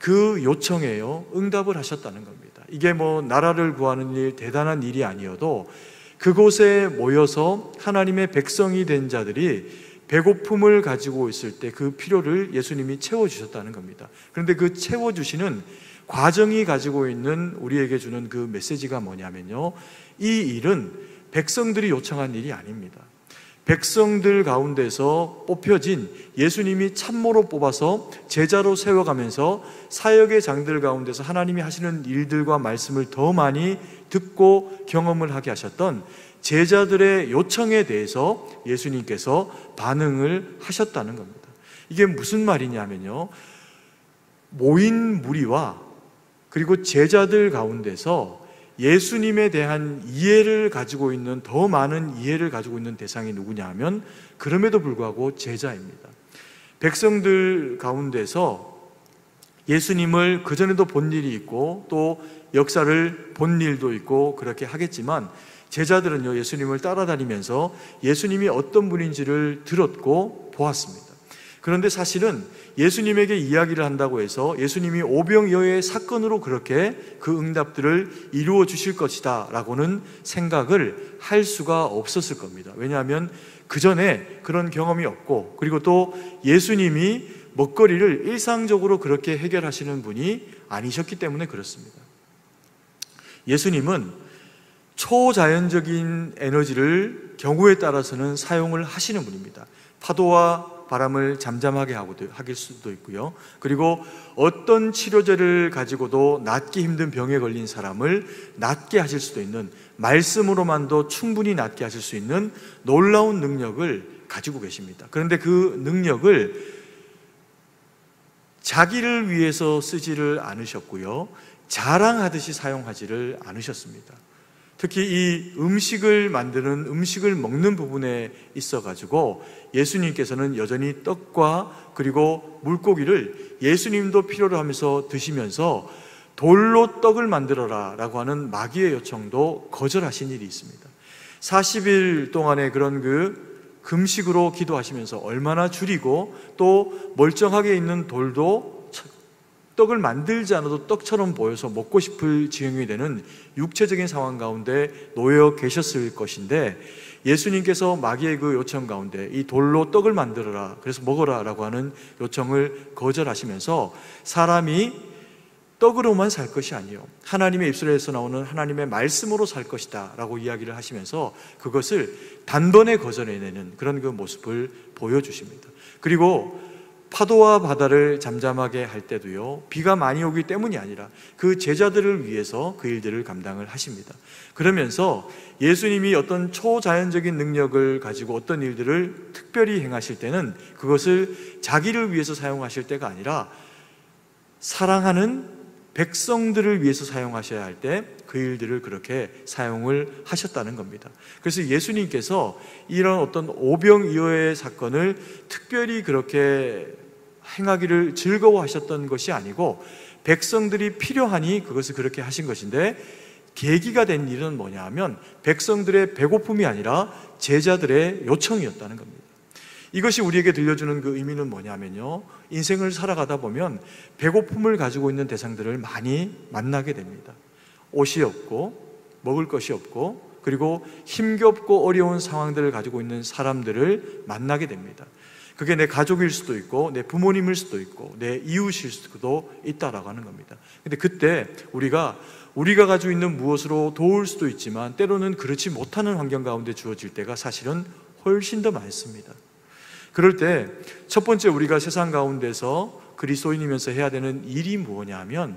그 요청에요 응답을 하셨다는 겁니다. 이게 뭐 나라를 구하는 일, 대단한 일이 아니어도 그곳에 모여서 하나님의 백성이 된 자들이 배고픔을 가지고 있을 때 그 필요를 예수님이 채워주셨다는 겁니다. 그런데 그 채워주시는 과정이 가지고 있는 우리에게 주는 그 메시지가 뭐냐면요, 이 일은 백성들이 요청한 일이 아닙니다. 백성들 가운데서 뽑혀진 예수님이 참모로 뽑아서 제자로 세워가면서 사역의 장들 가운데서 하나님이 하시는 일들과 말씀을 더 많이 듣고 경험을 하게 하셨던 제자들의 요청에 대해서 예수님께서 반응을 하셨다는 겁니다. 이게 무슨 말이냐면요, 모인 무리와 그리고 제자들 가운데서 예수님에 대한 이해를 가지고 있는, 더 많은 이해를 가지고 있는 대상이 누구냐 하면 그럼에도 불구하고 제자입니다. 백성들 가운데서 예수님을 그전에도 본 일이 있고 또 역사를 본 일도 있고 그렇게 하겠지만, 제자들은요, 예수님을 따라다니면서 예수님이 어떤 분인지를 들었고 보았습니다. 그런데 사실은 예수님에게 이야기를 한다고 해서 예수님이 오병이어의 사건으로 그렇게 그 응답들을 이루어 주실 것이다 라고는 생각을 할 수가 없었을 겁니다. 왜냐하면 그 전에 그런 경험이 없고, 그리고 또 예수님이 먹거리를 일상적으로 그렇게 해결하시는 분이 아니셨기 때문에 그렇습니다. 예수님은 초자연적인 에너지를 경우에 따라서는 사용을 하시는 분입니다. 파도와 바람을 잠잠하게 하길 수도 있고요. 그리고 어떤 치료제를 가지고도 낫기 힘든 병에 걸린 사람을 낫게 하실 수도 있는, 말씀으로만도 충분히 낫게 하실 수 있는 놀라운 능력을 가지고 계십니다. 그런데 그 능력을 자기를 위해서 쓰지를 않으셨고요, 자랑하듯이 사용하지를 않으셨습니다. 특히 이 음식을 만드는, 음식을 먹는 부분에 있어가지고 예수님께서는 여전히 떡과 그리고 물고기를 예수님도 필요로 하면서 드시면서 돌로 떡을 만들어라 라고 하는 마귀의 요청도 거절하신 일이 있습니다. 40일 동안의 그런 금식으로 기도하시면서 얼마나 줄이고 또 멀쩡하게 있는 돌도 떡을 만들지 않아도 떡처럼 보여서 먹고 싶을 지경이 되는 육체적인 상황 가운데 놓여 계셨을 것인데, 예수님께서 마귀의 그 요청 가운데 이 돌로 떡을 만들어라, 그래서 먹어라 라고 하는 요청을 거절하시면서 사람이 떡으로만 살 것이 아니요 하나님의 입술에서 나오는 하나님의 말씀으로 살 것이다 라고 이야기를 하시면서 그것을 단번에 거절해내는 그런 그 모습을 보여주십니다. 그리고 파도와 바다를 잠잠하게 할 때도요, 비가 많이 오기 때문이 아니라 그 제자들을 위해서 그 일들을 감당을 하십니다. 그러면서 예수님이 어떤 초자연적인 능력을 가지고 어떤 일들을 특별히 행하실 때는 그것을 자기를 위해서 사용하실 때가 아니라 사랑하는 백성들을 위해서 사용하셔야 할 때 그 일들을 그렇게 사용을 하셨다는 겁니다. 그래서 예수님께서 이런 어떤 오병이어의 사건을 특별히 그렇게 행하기를 즐거워하셨던 것이 아니고 백성들이 필요하니 그것을 그렇게 하신 것인데, 계기가 된 일은 뭐냐 하면 백성들의 배고픔이 아니라 제자들의 요청이었다는 겁니다. 이것이 우리에게 들려주는 그 의미는 뭐냐면요, 인생을 살아가다 보면 배고픔을 가지고 있는 대상들을 많이 만나게 됩니다. 옷이 없고 먹을 것이 없고 그리고 힘겹고 어려운 상황들을 가지고 있는 사람들을 만나게 됩니다. 그게 내 가족일 수도 있고 내 부모님일 수도 있고 내 이웃일 수도 있다라고 하는 겁니다. 근데 그때 우리가 가지고 있는 무엇으로 도울 수도 있지만 때로는 그렇지 못하는 환경 가운데 주어질 때가 사실은 훨씬 더 많습니다. 그럴 때 첫 번째 우리가 세상 가운데서 그리스도인이면서 해야 되는 일이 뭐냐 하면,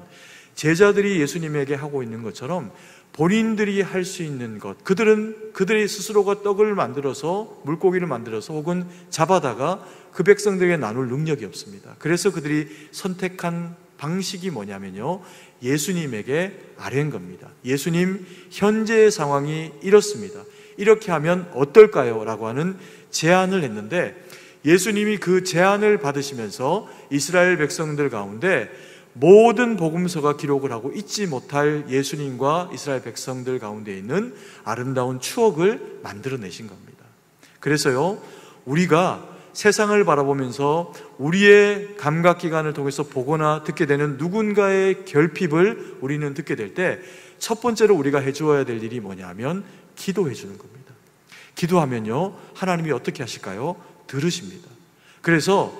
제자들이 예수님에게 하고 있는 것처럼 본인들이 할 수 있는 것, 그들의 스스로가 떡을 만들어서 물고기를 만들어서 혹은 잡아다가 그 백성들에게 나눌 능력이 없습니다. 그래서 그들이 선택한 방식이 뭐냐면요, 예수님에게 아뢰는 겁니다. 예수님, 현재의 상황이 이렇습니다. 이렇게 하면 어떨까요? 라고 하는 제안을 했는데, 예수님이 그 제안을 받으시면서 이스라엘 백성들 가운데 모든 복음서가 기록을 하고 잊지 못할 예수님과 이스라엘 백성들 가운데 있는 아름다운 추억을 만들어내신 겁니다. 그래서요, 우리가 세상을 바라보면서 우리의 감각기관을 통해서 보거나 듣게 되는 누군가의 결핍을 우리는 듣게 될 때 첫 번째로 우리가 해주어야 될 일이 뭐냐면 기도해 주는 겁니다. 기도하면요, 하나님이 어떻게 하실까요? 들으십니다. 그래서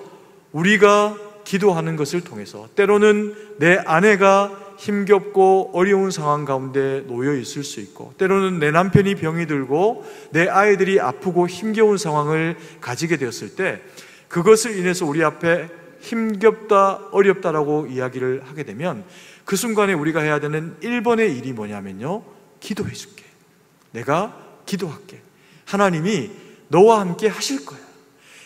우리가 기도하는 것을 통해서 때로는 내 아내가 힘겹고 어려운 상황 가운데 놓여 있을 수 있고, 때로는 내 남편이 병이 들고 내 아이들이 아프고 힘겨운 상황을 가지게 되었을 때 그것을 인해서 우리 앞에 힘겹다, 어렵다라고 이야기를 하게 되면 그 순간에 우리가 해야 되는 1번의 일이 뭐냐면요, 기도해 줄게. 내가 기도할게. 하나님이 너와 함께 하실 거야.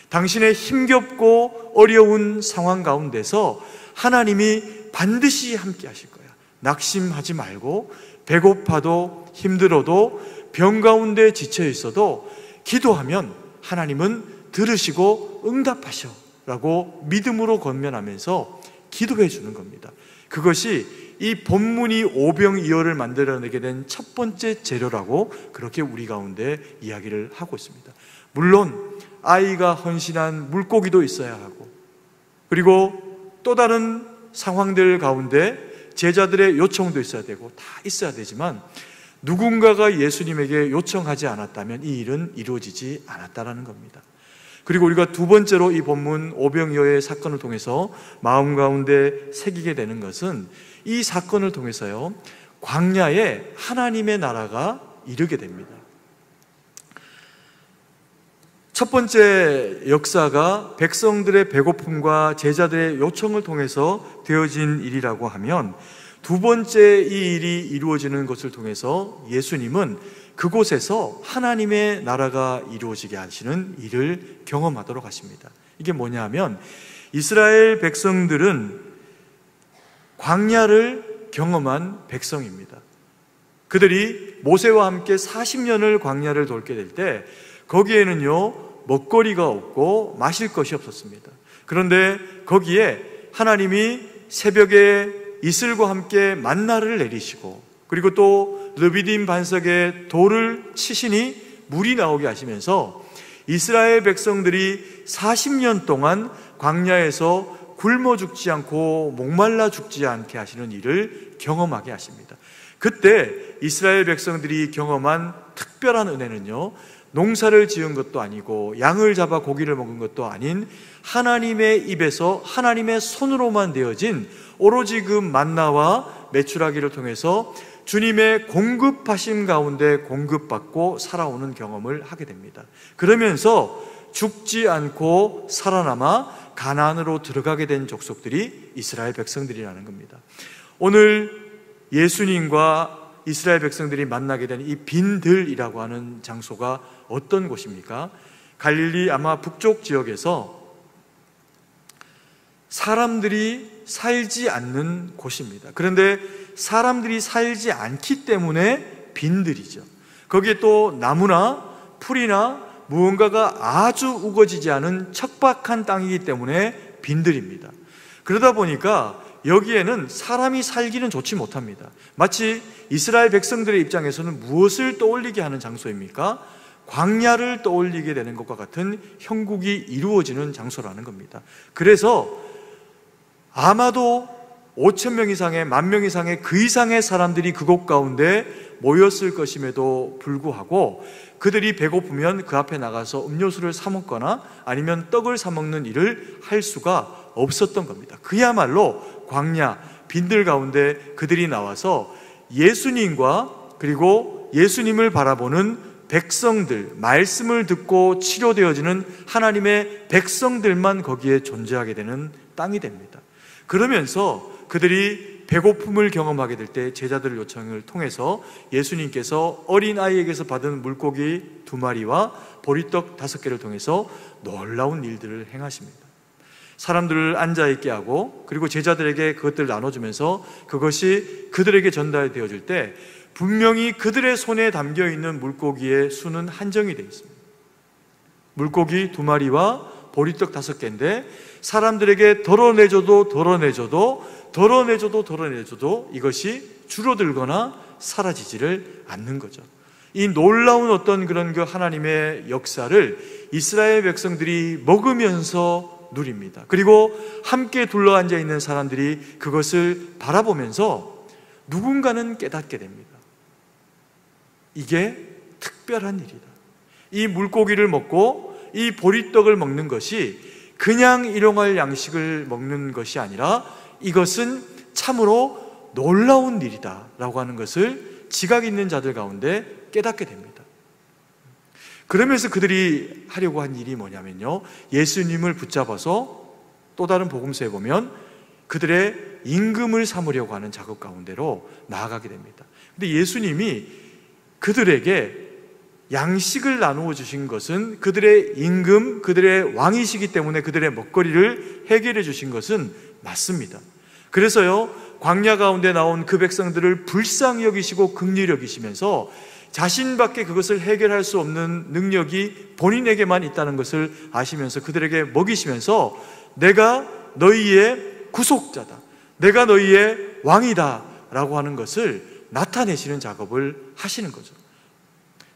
당신의 힘겹고 어려운 상황 가운데서 하나님이 반드시 함께 하실 거야. 낙심하지 말고, 배고파도 힘들어도 병 가운데 지쳐 있어도 기도하면 하나님은 들으시고 응답하셔 라고 믿음으로 권면하면서 기도해 주는 겁니다. 그것이 이 본문이 오병이어를 만들어내게 된 첫 번째 재료라고 그렇게 우리 가운데 이야기를 하고 있습니다. 물론 아이가 헌신한 물고기도 있어야 하고, 그리고 또 다른 상황들 가운데 제자들의 요청도 있어야 되고 다 있어야 되지만, 누군가가 예수님에게 요청하지 않았다면 이 일은 이루어지지 않았다라는 겁니다. 그리고 우리가 두 번째로 이 본문 오병이어의 사건을 통해서 마음 가운데 새기게 되는 것은, 이 사건을 통해서요, 광야에 하나님의 나라가 이르게 됩니다. 첫 번째 역사가 백성들의 배고픔과 제자들의 요청을 통해서 되어진 일이라고 하면, 두 번째 이 일이 이루어지는 것을 통해서 예수님은 그곳에서 하나님의 나라가 이루어지게 하시는 일을 경험하도록 하십니다. 이게 뭐냐 하면, 이스라엘 백성들은 광야를 경험한 백성입니다. 그들이 모세와 함께 40년을 광야를 돌게 될 때 거기에는요, 먹거리가 없고 마실 것이 없었습니다. 그런데 거기에 하나님이 새벽에 이슬과 함께 만나를 내리시고, 그리고 또 르비딤 반석에 돌을 치시니 물이 나오게 하시면서 이스라엘 백성들이 40년 동안 광야에서 굶어 죽지 않고 목말라 죽지 않게 하시는 일을 경험하게 하십니다. 그때 이스라엘 백성들이 경험한 특별한 은혜는요, 농사를 지은 것도 아니고 양을 잡아 고기를 먹은 것도 아닌 하나님의 입에서 하나님의 손으로만 되어진 오로지 그 만나와 메추라기를 통해서 주님의 공급하심 가운데 공급받고 살아오는 경험을 하게 됩니다. 그러면서 죽지 않고 살아남아 가나안으로 들어가게 된 족속들이 이스라엘 백성들이라는 겁니다. 오늘 예수님과 이스라엘 백성들이 만나게 된 이 빈들이라고 하는 장소가 어떤 곳입니까? 갈릴리 아마 북쪽 지역에서 사람들이 살지 않는 곳입니다. 그런데 사람들이 살지 않기 때문에 빈들이죠. 거기에 또 나무나 풀이나 무언가가 아주 우거지지 않은 척박한 땅이기 때문에 빈들입니다. 그러다 보니까 여기에는 사람이 살기는 좋지 못합니다. 마치 이스라엘 백성들의 입장에서는 무엇을 떠올리게 하는 장소입니까? 광야를 떠올리게 되는 것과 같은 형국이 이루어지는 장소라는 겁니다. 그래서 아마도 5,000명 이상의, 10,000명 이상의 그 이상의 사람들이 그곳 가운데 모였을 것임에도 불구하고 그들이 배고프면 그 앞에 나가서 음료수를 사 먹거나 아니면 떡을 사 먹는 일을 할 수가 없었던 겁니다. 그야말로 광야, 빈들 가운데 그들이 나와서 예수님과 그리고 예수님을 바라보는 백성들, 말씀을 듣고 치료되어지는 하나님의 백성들만 거기에 존재하게 되는 땅이 됩니다. 그러면서 그들이 배고픔을 경험하게 될 때 제자들의 요청을 통해서 예수님께서 어린아이에게서 받은 물고기 2마리와 보리떡 5개를 통해서 놀라운 일들을 행하십니다. 사람들을 앉아있게 하고 그리고 제자들에게 그것들을 나눠주면서 그것이 그들에게 전달되어질 때 분명히 그들의 손에 담겨있는 물고기의 수는 한정이 되어 있습니다. 물고기 2마리와 보리떡 5개인데 사람들에게 덜어내줘도 이것이 줄어들거나 사라지지를 않는 거죠. 이 놀라운 어떤 그런 그 하나님의 역사를 이스라엘 백성들이 먹으면서 누립니다. 그리고 함께 둘러앉아 있는 사람들이 그것을 바라보면서 누군가는 깨닫게 됩니다. 이게 특별한 일이다. 이 물고기를 먹고 이 보리떡을 먹는 것이 그냥 일용할 양식을 먹는 것이 아니라 이것은 참으로 놀라운 일이다 라고 하는 것을 지각 있는 자들 가운데 깨닫게 됩니다. 그러면서 그들이 하려고 한 일이 뭐냐면요, 예수님을 붙잡아서 또 다른 복음서에 보면 그들의 임금을 삼으려고 하는 작업 가운데로 나아가게 됩니다. 근데 예수님이 그들에게 양식을 나누어 주신 것은 그들의 임금, 그들의 왕이시기 때문에 그들의 먹거리를 해결해 주신 것은 맞습니다. 그래서요, 광야 가운데 나온 그 백성들을 불쌍히 여기시고 긍휼히 여기시면서 자신밖에 그것을 해결할 수 없는 능력이 본인에게만 있다는 것을 아시면서 그들에게 먹이시면서 내가 너희의 구속자다, 내가 너희의 왕이다 라고 하는 것을 나타내시는 작업을 하시는 거죠.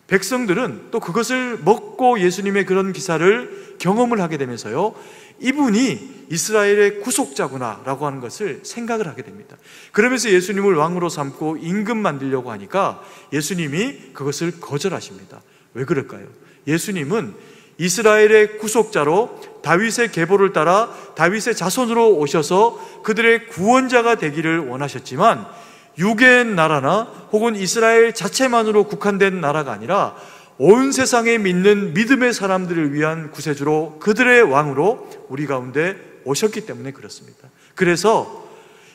백성들은 또 그것을 먹고 예수님의 그런 기사를 경험을 하게 되면서요, 이분이 이스라엘의 구속자구나 라고 하는 것을 생각을 하게 됩니다. 그러면서 예수님을 왕으로 삼고 임금 만들려고 하니까 예수님이 그것을 거절하십니다. 왜 그럴까요? 예수님은 이스라엘의 구속자로 다윗의 계보를 따라 다윗의 자손으로 오셔서 그들의 구원자가 되기를 원하셨지만 육의 나라나 혹은 이스라엘 자체만으로 국한된 나라가 아니라 온 세상에 믿는 믿음의 사람들을 위한 구세주로, 그들의 왕으로 우리 가운데 오셨기 때문에 그렇습니다. 그래서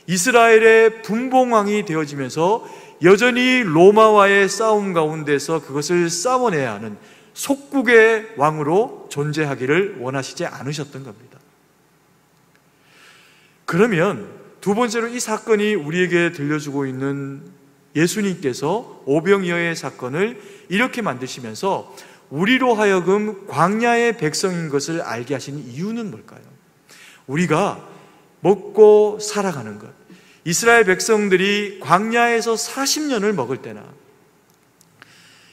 이스라엘의 분봉왕이 되어지면서 여전히 로마와의 싸움 가운데서 그것을 싸워내야 하는 속국의 왕으로 존재하기를 원하시지 않으셨던 겁니다. 그러면 두 번째로 이 사건이 우리에게 들려주고 있는 예수님께서 오병이어의 사건을 이렇게 만드시면서 우리로 하여금 광야의 백성인 것을 알게 하신 이유는 뭘까요? 우리가 먹고 살아가는 것, 이스라엘 백성들이 광야에서 40년을 먹을 때나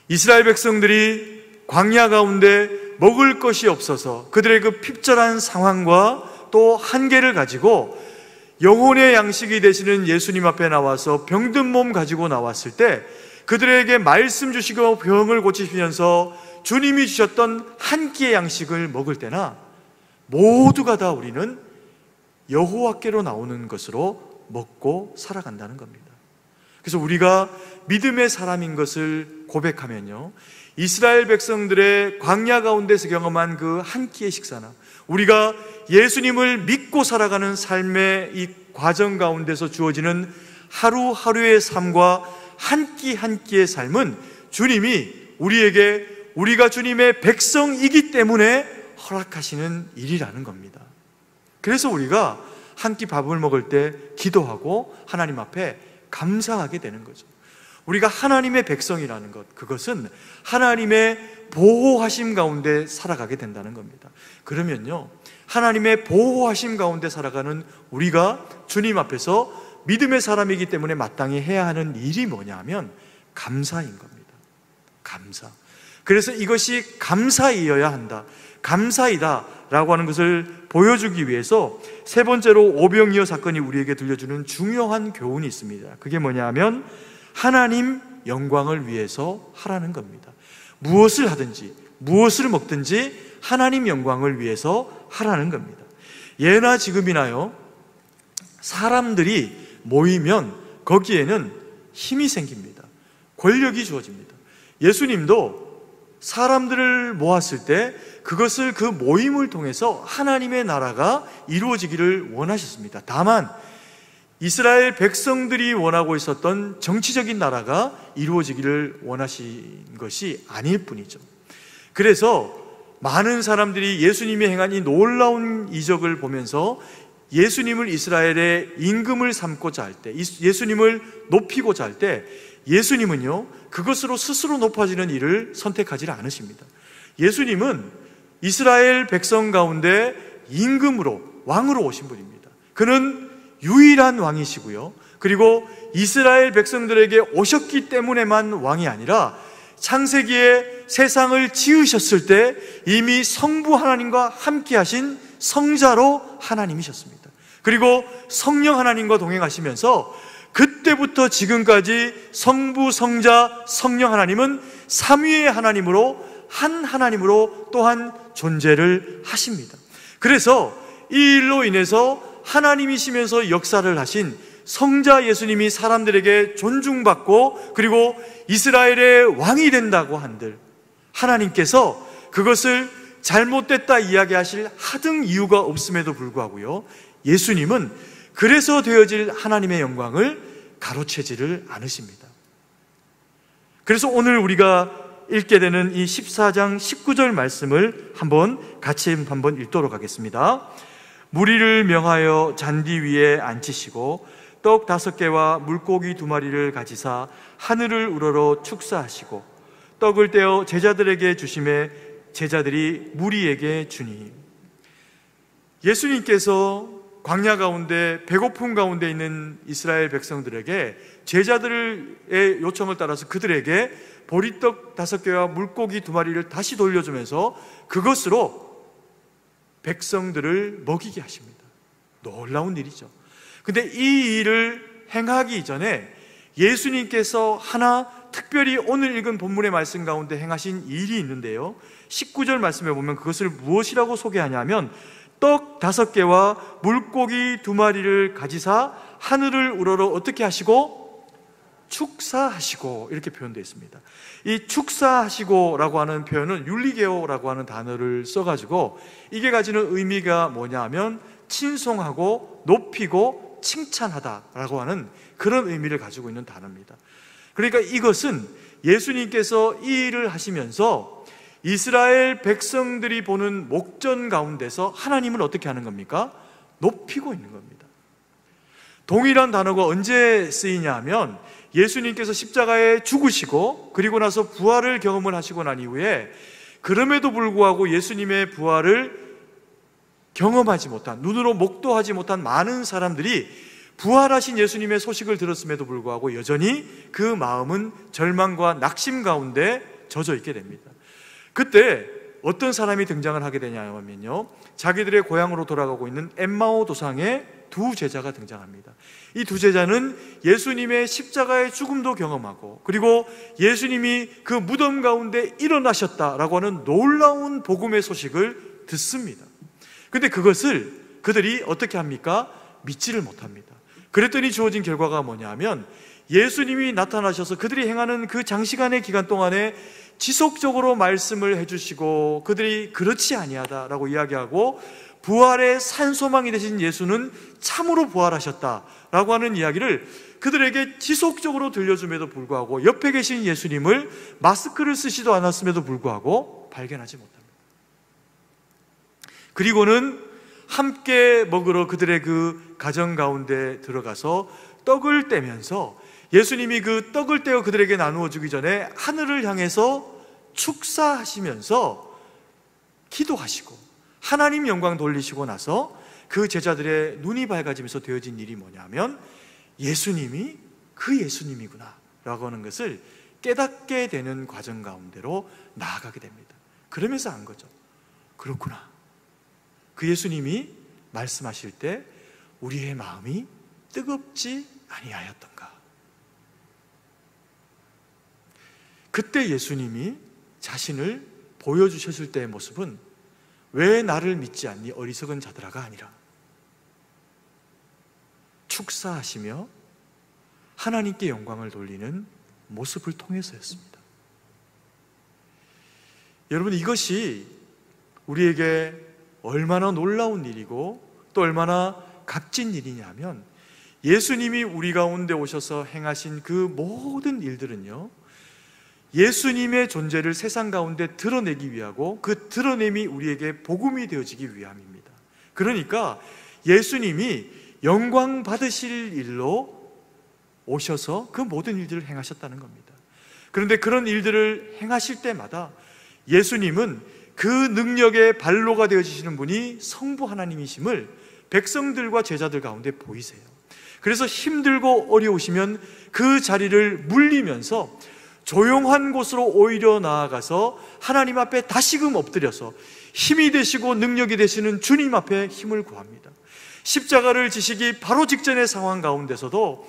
이스라엘 백성들이 광야 가운데 먹을 것이 없어서 그들의 그 핍절한 상황과 또 한계를 가지고 영혼의 양식이 되시는 예수님 앞에 나와서 병든 몸 가지고 나왔을 때 그들에게 말씀 주시고 병을 고치시면서 주님이 주셨던 한 끼의 양식을 먹을 때나 모두가 다 우리는 여호와께로 나오는 것으로 먹고 살아간다는 겁니다. 그래서 우리가 믿음의 사람인 것을 고백하면요, 이스라엘 백성들의 광야 가운데서 경험한 그 한 끼의 식사나 우리가 예수님을 믿고 살아가는 삶의 이 과정 가운데서 주어지는 하루하루의 삶과 한 끼 한 끼의 삶은 주님이 우리에게 우리가 주님의 백성이기 때문에 허락하시는 일이라는 겁니다. 그래서 우리가 한 끼 밥을 먹을 때 기도하고 하나님 앞에 감사하게 되는 거죠. 우리가 하나님의 백성이라는 것, 그것은 하나님의 보호하심 가운데 살아가게 된다는 겁니다. 그러면요, 하나님의 보호하심 가운데 살아가는 우리가 주님 앞에서 믿음의 사람이기 때문에 마땅히 해야 하는 일이 뭐냐 하면 감사인 겁니다. 감사. 그래서 이것이 감사이어야 한다, 감사이다 라고 하는 것을 보여주기 위해서 세 번째로 오병이어 사건이 우리에게 들려주는 중요한 교훈이 있습니다. 그게 뭐냐 하면 하나님 영광을 위해서 하라는 겁니다. 무엇을 하든지 무엇을 먹든지 하나님 영광을 위해서 하라는 겁니다. 예나 지금이나요, 사람들이 모이면 거기에는 힘이 생깁니다. 권력이 주어집니다. 예수님도 사람들을 모았을 때 그것을 그 모임을 통해서 하나님의 나라가 이루어지기를 원하셨습니다. 다만 이스라엘 백성들이 원하고 있었던 정치적인 나라가 이루어지기를 원하신 것이 아닐 뿐이죠. 그래서 많은 사람들이 예수님이 행한 이 놀라운 이적을 보면서 예수님을 이스라엘의 임금을 삼고자 할 때, 예수님을 높이고자 할 때 예수님은요, 그것으로 스스로 높아지는 일을 선택하지 않으십니다. 예수님은 이스라엘 백성 가운데 임금으로, 왕으로 오신 분입니다. 그는 유일한 왕이시고요, 그리고 이스라엘 백성들에게 오셨기 때문에만 왕이 아니라 창세기에 세상을 지으셨을 때 이미 성부 하나님과 함께 하신 성자로 하나님이셨습니다. 그리고 성령 하나님과 동행하시면서 그때부터 지금까지 성부, 성자, 성령 하나님은 삼위의 하나님으로, 한 하나님으로 또한 존재를 하십니다. 그래서 이 일로 인해서 하나님이시면서 역사를 하신 성자 예수님이 사람들에게 존중받고 그리고 이스라엘의 왕이 된다고 한들 하나님께서 그것을 잘못됐다 이야기하실 하등 이유가 없음에도 불구하고요, 예수님은 그래서 되어질 하나님의 영광을 가로채지를 않으십니다. 그래서 오늘 우리가 읽게 되는 이 14장 19절 말씀을 같이 한번 읽도록 하겠습니다. 무리를 명하여 잔디 위에 앉히시고 떡 5개와 물고기 2마리를 가지사 하늘을 우러러 축사하시고 떡을 떼어 제자들에게 주심에 제자들이 무리에게 주니. 예수님께서 광야 가운데 배고픔 가운데 있는 이스라엘 백성들에게 제자들의 요청을 따라서 그들에게 보리떡 5개와 물고기 2마리를 다시 돌려주면서 그것으로 백성들을 먹이게 하십니다. 놀라운 일이죠. 근데 이 일을 행하기 전에 예수님께서 하나 특별히 오늘 읽은 본문의 말씀 가운데 행하신 일이 있는데요, 19절 말씀에 보면 그것을 무엇이라고 소개하냐면 떡 5개와 물고기 2마리를 가지사 하늘을 우러러 어떻게 하시고? 축사하시고, 이렇게 표현되어 있습니다. 이 축사하시고라고 하는 표현은 율리게오라고 하는 단어를 써가지고 이게 가지는 의미가 뭐냐 하면 친송하고 높이고 칭찬하다라고 하는 그런 의미를 가지고 있는 단어입니다. 그러니까 이것은 예수님께서 이 일을 하시면서 이스라엘 백성들이 보는 목전 가운데서 하나님을 어떻게 하는 겁니까? 높이고 있는 겁니다. 동일한 단어가 언제 쓰이냐 하면 예수님께서 십자가에 죽으시고 그리고 나서 부활을 경험을 하시고 난 이후에 그럼에도 불구하고 예수님의 부활을 경험하지 못한, 눈으로 목도하지 못한 많은 사람들이 부활하신 예수님의 소식을 들었음에도 불구하고 여전히 그 마음은 절망과 낙심 가운데 젖어 있게 됩니다. 그때 어떤 사람이 등장을 하게 되냐면요, 자기들의 고향으로 돌아가고 있는 엠마오 도상의 2 제자가 등장합니다. 이 2 제자는 예수님의 십자가의 죽음도 경험하고 그리고 예수님이 그 무덤 가운데 일어나셨다라고 하는 놀라운 복음의 소식을 듣습니다. 근데 그것을 그들이 어떻게 합니까? 믿지를 못합니다. 그랬더니 주어진 결과가 뭐냐면 예수님이 나타나셔서 그들이 행하는 그 장시간의 기간 동안에 지속적으로 말씀을 해주시고 그들이 그렇지 아니하다라고 이야기하고 부활의 산소망이 되신 예수는 참으로 부활하셨다라고 하는 이야기를 그들에게 지속적으로 들려줌에도 불구하고 옆에 계신 예수님을 마스크를 쓰지도 않았음에도 불구하고 발견하지 못합니다. 그리고는 함께 먹으러 그들의 그 가정 가운데 들어가서 떡을 떼면서 예수님이 그 떡을 떼어 그들에게 나누어 주기 전에 하늘을 향해서 축사하시면서 기도하시고 하나님 영광 돌리시고 나서 그 제자들의 눈이 밝아지면서 되어진 일이 뭐냐면 예수님이 그 예수님이구나 라고 하는 것을 깨닫게 되는 과정 가운데로 나아가게 됩니다. 그러면서 안 거죠. 그렇구나. 그 예수님이 말씀하실 때 우리의 마음이 뜨겁지 아니하였던가. 그때 예수님이 자신을 보여주셨을 때의 모습은 왜 나를 믿지 않니 어리석은 자들아가 아니라 축사하시며 하나님께 영광을 돌리는 모습을 통해서였습니다. 여러분, 이것이 우리에게 얼마나 놀라운 일이고 또 얼마나 값진 일이냐면 예수님이 우리 가운데 오셔서 행하신 그 모든 일들은요, 예수님의 존재를 세상 가운데 드러내기 위하고 그 드러냄이 우리에게 복음이 되어지기 위함입니다. 그러니까 예수님이 영광 받으실 일로 오셔서 그 모든 일들을 행하셨다는 겁니다. 그런데 그런 일들을 행하실 때마다 예수님은 그 능력의 발로가 되어지시는 분이 성부 하나님이심을 백성들과 제자들 가운데 보이세요. 그래서 힘들고 어려우시면 그 자리를 물리면서 조용한 곳으로 오히려 나아가서 하나님 앞에 다시금 엎드려서 힘이 되시고 능력이 되시는 주님 앞에 힘을 구합니다. 십자가를 지시기 바로 직전의 상황 가운데서도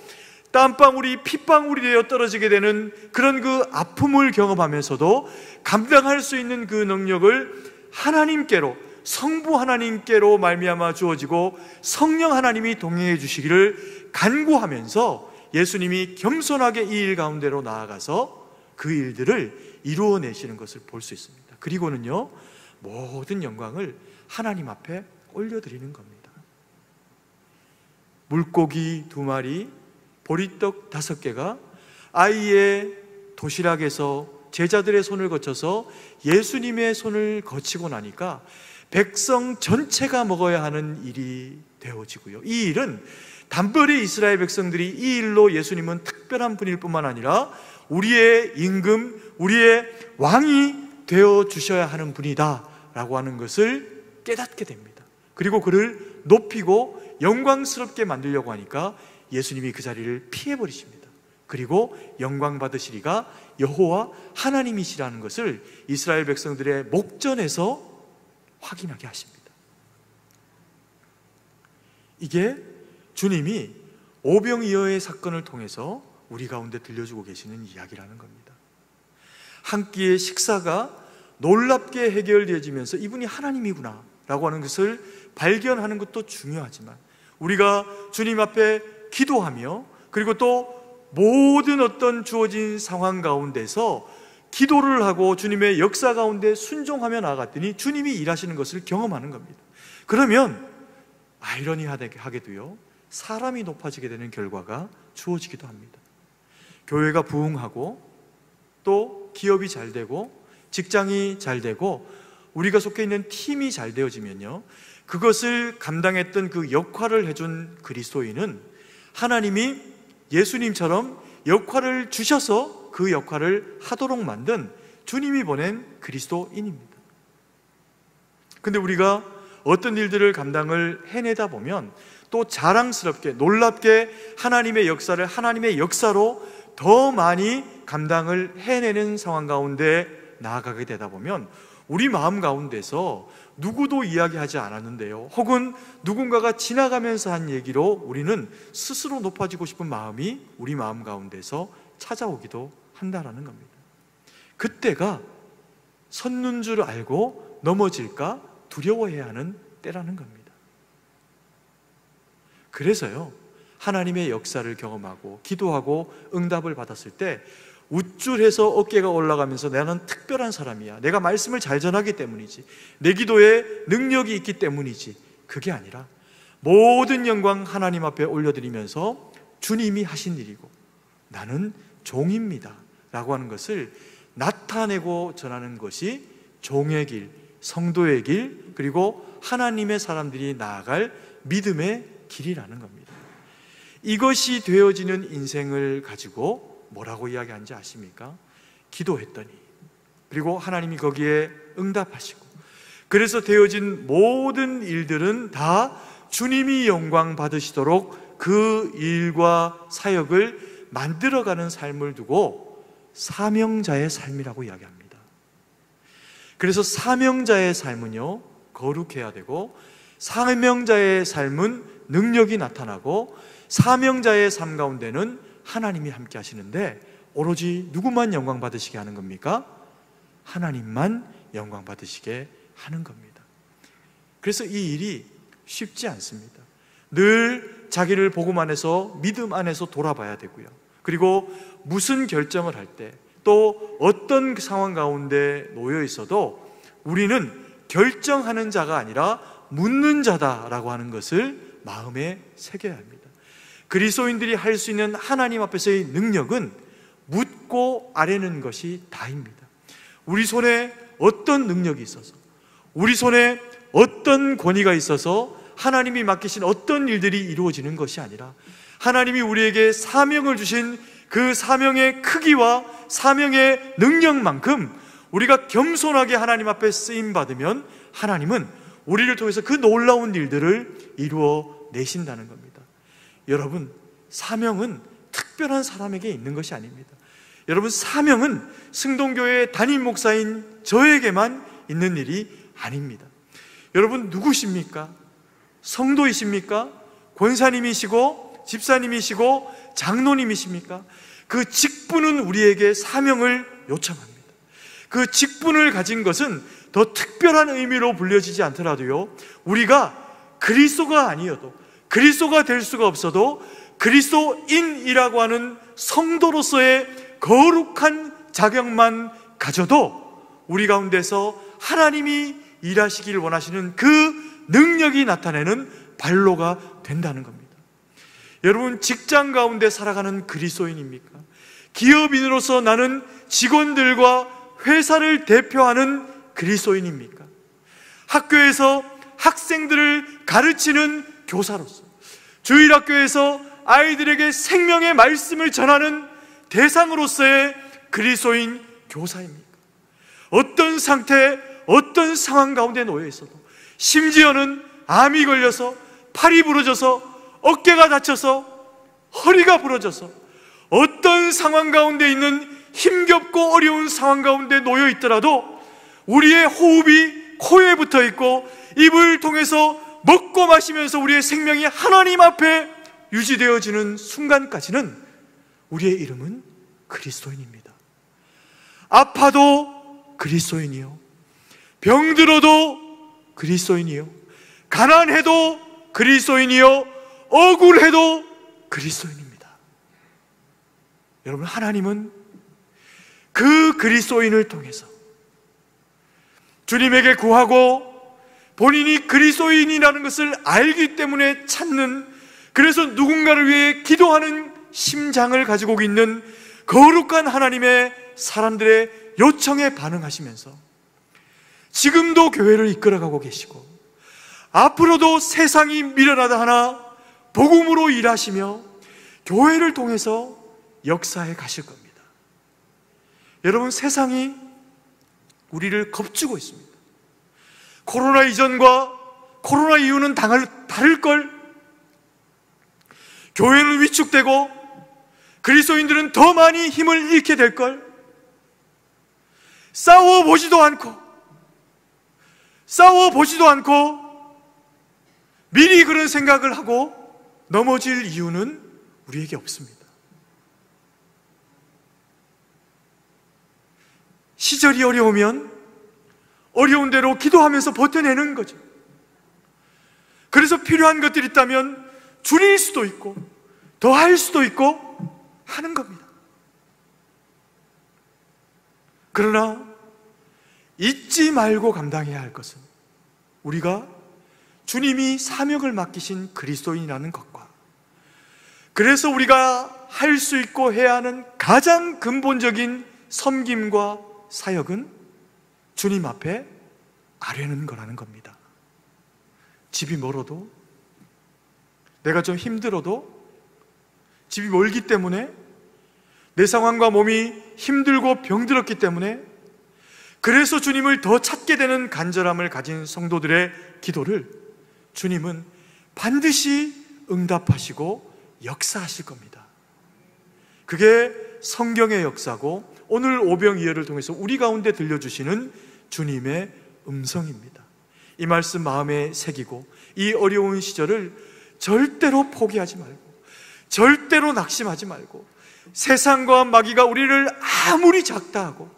땀방울이 핏방울이 되어 떨어지게 되는 그런 그 아픔을 경험하면서도 감당할 수 있는 그 능력을 하나님께로, 성부 하나님께로 말미암아 주어지고 성령 하나님이 동행해 주시기를 간구하면서 예수님이 겸손하게 이 일 가운데로 나아가서 그 일들을 이루어내시는 것을 볼 수 있습니다. 그리고는요, 모든 영광을 하나님 앞에 올려드리는 겁니다. 물고기 2마리, 보리떡 5개가 아이의 도시락에서 제자들의 손을 거쳐서 예수님의 손을 거치고 나니까 백성 전체가 먹어야 하는 일이 되어지고요. 이 일은 단번에 이스라엘 백성들이 이 일로 예수님은 특별한 분일 뿐만 아니라 우리의 임금, 우리의 왕이 되어주셔야 하는 분이다 라고 하는 것을 깨닫게 됩니다. 그리고 그를 높이고 영광스럽게 만들려고 하니까 예수님이 그 자리를 피해버리십니다. 그리고 영광 받으시리가 여호와 하나님이시라는 것을 이스라엘 백성들의 목전에서 확인하게 하십니다. 이게 주님이 오병이어의 사건을 통해서 우리 가운데 들려주고 계시는 이야기라는 겁니다. 한 끼의 식사가 놀랍게 해결되어지면서 이분이 하나님이구나 라고 하는 것을 발견하는 것도 중요하지만, 우리가 주님 앞에 기도하며 그리고 또 모든 어떤 주어진 상황 가운데서 기도를 하고 주님의 역사 가운데 순종하며 나아갔더니 주님이 일하시는 것을 경험하는 겁니다. 그러면 아이러니하게도요, 사람이 높아지게 되는 결과가 주어지기도 합니다. 교회가 부흥하고 또 기업이 잘 되고 직장이 잘 되고 우리가 속해 있는 팀이 잘 되어지면요, 그것을 감당했던 그 역할을 해준 그리스도인은 하나님이 예수님처럼 역할을 주셔서 그 역할을 하도록 만든 주님이 보낸 그리스도인입니다. 근데 우리가 어떤 일들을 감당을 해내다 보면 또 자랑스럽게 놀랍게 하나님의 역사를 하나님의 역사로 더 많이 감당을 해내는 상황 가운데 나아가게 되다 보면 우리 마음 가운데서 누구도 이야기하지 않았는데요, 혹은 누군가가 지나가면서 한 얘기로 우리는 스스로 높아지고 싶은 마음이 우리 마음 가운데서 찾아오기도 한다라는 겁니다. 그때가 섰는 줄 알고 넘어질까 두려워해야 하는 때라는 겁니다. 그래서요, 하나님의 역사를 경험하고 기도하고 응답을 받았을 때 우쭐해서 어깨가 올라가면서 나는 특별한 사람이야, 내가 말씀을 잘 전하기 때문이지, 내 기도에 능력이 있기 때문이지, 그게 아니라 모든 영광 하나님 앞에 올려드리면서 주님이 하신 일이고 나는 종입니다 라고 하는 것을 나타내고 전하는 것이 종의 길, 성도의 길, 그리고 하나님의 사람들이 나아갈 믿음의 길이라는 겁니다. 이것이 되어지는 인생을 가지고 뭐라고 이야기하는지 아십니까? 기도했더니, 그리고 하나님이 거기에 응답하시고, 그래서 되어진 모든 일들은 다 주님이 영광 받으시도록 그 일과 사역을 만들어가는 삶을 두고 사명자의 삶이라고 이야기합니다. 그래서 사명자의 삶은요, 거룩해야 되고, 사명자의 삶은 능력이 나타나고, 사명자의 삶 가운데는 하나님이 함께 하시는데 오로지 누구만 영광 받으시게 하는 겁니까? 하나님만 영광 받으시게 하는 겁니다. 그래서 이 일이 쉽지 않습니다. 늘 자기를 복음 안에서, 믿음 안에서 돌아봐야 되고요, 그리고 무슨 결정을 할 때 또 어떤 상황 가운데 놓여 있어도 우리는 결정하는 자가 아니라 묻는 자다라고 하는 것을 마음에 새겨야 합니다. 그리스도인들이 할 수 있는 하나님 앞에서의 능력은 묻고 아뢰는 것이 다입니다. 우리 손에 어떤 능력이 있어서, 우리 손에 어떤 권위가 있어서 하나님이 맡기신 어떤 일들이 이루어지는 것이 아니라 하나님이 우리에게 사명을 주신 그 사명의 크기와 사명의 능력만큼 우리가 겸손하게 하나님 앞에 쓰임받으면 하나님은 우리를 통해서 그 놀라운 일들을 이루어 내신다는 겁니다. 여러분, 사명은 특별한 사람에게 있는 것이 아닙니다. 여러분, 사명은 승동교회 담임 목사인 저에게만 있는 일이 아닙니다. 여러분, 누구십니까? 성도이십니까? 권사님이시고 집사님이시고 장로님이십니까? 그 직분은 우리에게 사명을 요청합니다. 그 직분을 가진 것은 더 특별한 의미로 불려지지 않더라도요, 우리가 그리스도가 아니어도, 그리스도가 될 수가 없어도 그리스도인이라고 하는 성도로서의 거룩한 자격만 가져도 우리 가운데서 하나님이 일하시길 원하시는 그 능력이 나타내는 발로가 된다는 겁니다. 여러분, 직장 가운데 살아가는 그리스도인입니까? 기업인으로서 나는 직원들과 회사를 대표하는 그리스도인입니까? 학교에서 학생들을 가르치는 교사로서, 주일학교에서 아이들에게 생명의 말씀을 전하는 대상으로서의 그리스도인 교사입니까? 어떤 상태, 어떤 상황 가운데 놓여 있어도, 심지어는 암이 걸려서 팔이 부러져서 어깨가 다쳐서 허리가 부러져서 어떤 상황 가운데 있는 힘겹고 어려운 상황 가운데 놓여 있더라도 우리의 호흡이 코에 붙어 있고 입을 통해서 먹고 마시면서 우리의 생명이 하나님 앞에 유지되어지는 순간까지는 우리의 이름은 그리스도인입니다. 아파도 그리스도인이요, 병들어도 그리스도인이요, 가난해도 그리스도인이요, 억울해도 그리스도인입니다. 여러분, 하나님은 그 그리스도인을 통해서 주님에게 구하고 본인이 그리스도인이라는 것을 알기 때문에 찾는, 그래서 누군가를 위해 기도하는 심장을 가지고 있는 거룩한 하나님의 사람들의 요청에 반응하시면서 지금도 교회를 이끌어가고 계시고 앞으로도 세상이 미련하다 하나 복음으로 일하시며 교회를 통해서 역사해 가실 겁니다. 여러분, 세상이 우리를 겁주고 있습니다. 코로나 이전과 코로나 이후는 다를걸. 교회는 위축되고 그리스도인들은 더 많이 힘을 잃게 될걸. 싸워보지도 않고 미리 그런 생각을 하고 넘어질 이유는 우리에게 없습니다. 시절이 어려우면 어려운 대로 기도하면서 버텨내는 거죠. 그래서 필요한 것들이 있다면 줄일 수도 있고 더 할 수도 있고 하는 겁니다. 그러나 잊지 말고 감당해야 할 것은 우리가 주님이 사명을 맡기신 그리스도인이라는 것과, 그래서 우리가 할 수 있고 해야 하는 가장 근본적인 섬김과 사역은 주님 앞에 아뢰는 거라는 겁니다. 집이 멀어도, 내가 좀 힘들어도, 집이 멀기 때문에, 내 상황과 몸이 힘들고 병들었기 때문에, 그래서 주님을 더 찾게 되는 간절함을 가진 성도들의 기도를 주님은 반드시 응답하시고 역사하실 겁니다. 그게 성경의 역사고 오늘 오병이어를 통해서 우리 가운데 들려주시는 주님의 음성입니다. 이 말씀 마음에 새기고 이 어려운 시절을 절대로 포기하지 말고, 절대로 낙심하지 말고, 세상과 마귀가 우리를 아무리 작다 하고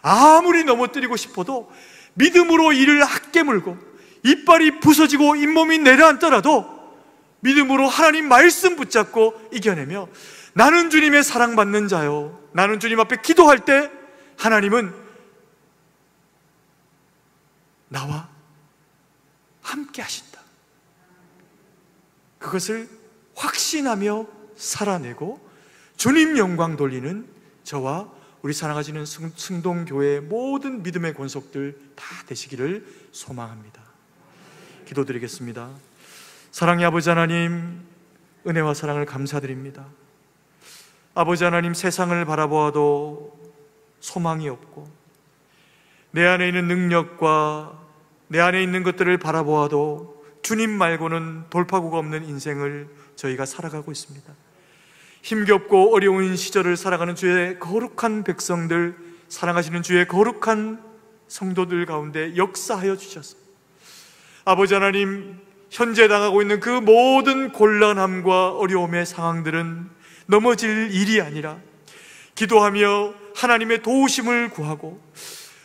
아무리 넘어뜨리고 싶어도 믿음으로 이를 악깨물고 이빨이 부서지고 잇몸이 내려앉더라도 믿음으로 하나님 말씀 붙잡고 이겨내며, 나는 주님의 사랑받는 자요, 나는 주님 앞에 기도할 때 하나님은 나와 함께 하신다, 그것을 확신하며 살아내고 주님 영광 돌리는 저와 우리 사랑하시는 승동교회의 모든 믿음의 권속들 다 되시기를 소망합니다. 기도드리겠습니다. 사랑의 아버지 하나님, 은혜와 사랑을 감사드립니다. 아버지 하나님, 세상을 바라보아도 소망이 없고 내 안에 있는 능력과 내 안에 있는 것들을 바라보아도 주님 말고는 돌파구가 없는 인생을 저희가 살아가고 있습니다. 힘겹고 어려운 시절을 살아가는 주의 거룩한 백성들, 사랑하시는 주의 거룩한 성도들 가운데 역사하여 주셔서 아버지 하나님, 현재 당하고 있는 그 모든 곤란함과 어려움의 상황들은 넘어질 일이 아니라 기도하며 하나님의 도우심을 구하고,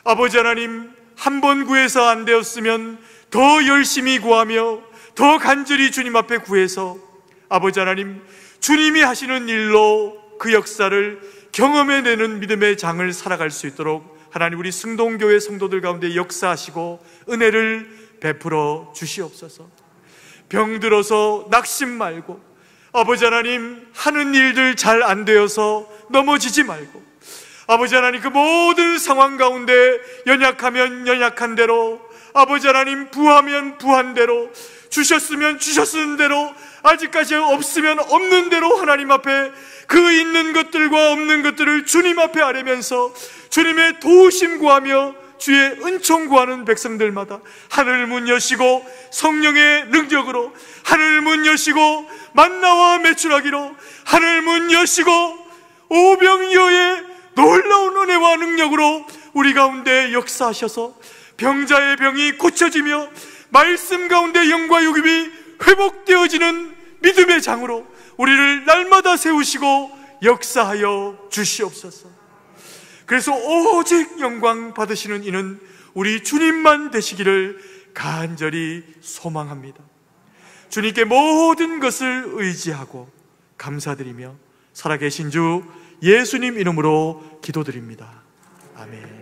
아버지 하나님, 한 번 구해서 안 되었으면 더 열심히 구하며 더 간절히 주님 앞에 구해서 아버지 하나님, 주님이 하시는 일로 그 역사를 경험해내는 믿음의 장을 살아갈 수 있도록 하나님, 우리 승동교회 성도들 가운데 역사하시고 은혜를 베풀어 주시옵소서. 병들어서 낙심 말고, 아버지 하나님, 하는 일들 잘 안 되어서 넘어지지 말고, 아버지 하나님, 그 모든 상황 가운데 연약하면 연약한 대로, 아버지 하나님, 부하면 부한 대로, 주셨으면 주셨은 대로, 아직까지 없으면 없는 대로 하나님 앞에 그 있는 것들과 없는 것들을 주님 앞에 아뢰면서 주님의 도우심 구하며 주의 은총 구하는 백성들마다 하늘 문 여시고 성령의 능력으로, 하늘 문 여시고 만나와 매출하기로, 하늘 문 여시고 오병이어의 놀라운 은혜와 능력으로 우리 가운데 역사하셔서 병자의 병이 고쳐지며 말씀 가운데 영과 육입이 회복되어지는 믿음의 장으로 우리를 날마다 세우시고 역사하여 주시옵소서. 그래서 오직 영광 받으시는 이는 우리 주님만 되시기를 간절히 소망합니다. 주님께 모든 것을 의지하고 감사드리며 살아계신 주 예수님 이름으로 기도드립니다. 아멘.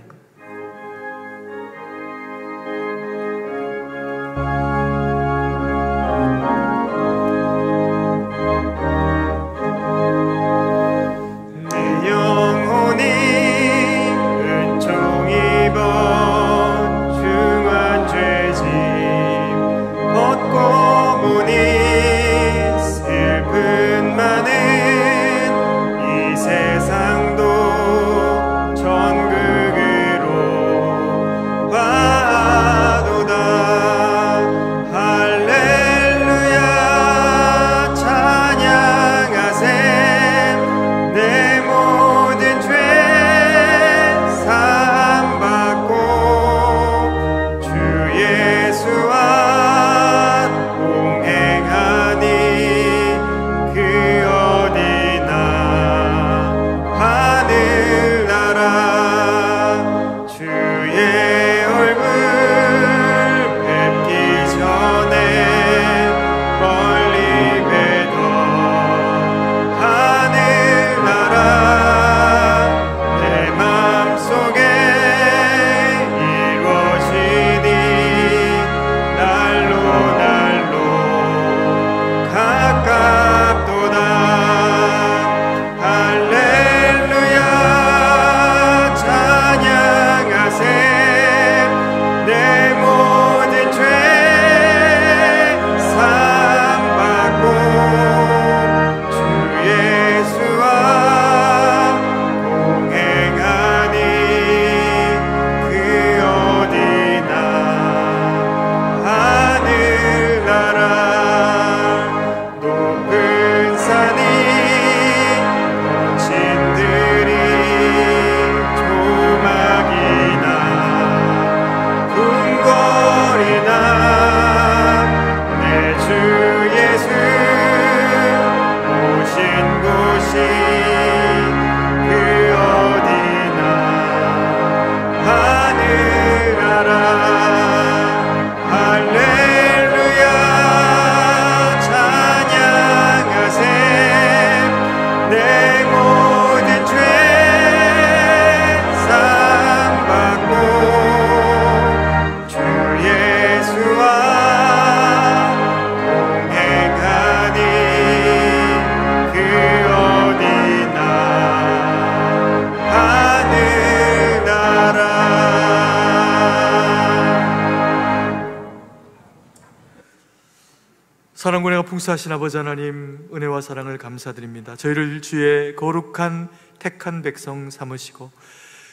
사랑과 풍성하신 아버지 하나님, 은혜와 사랑을 감사드립니다. 저희를 주의 거룩한 택한 백성 삼으시고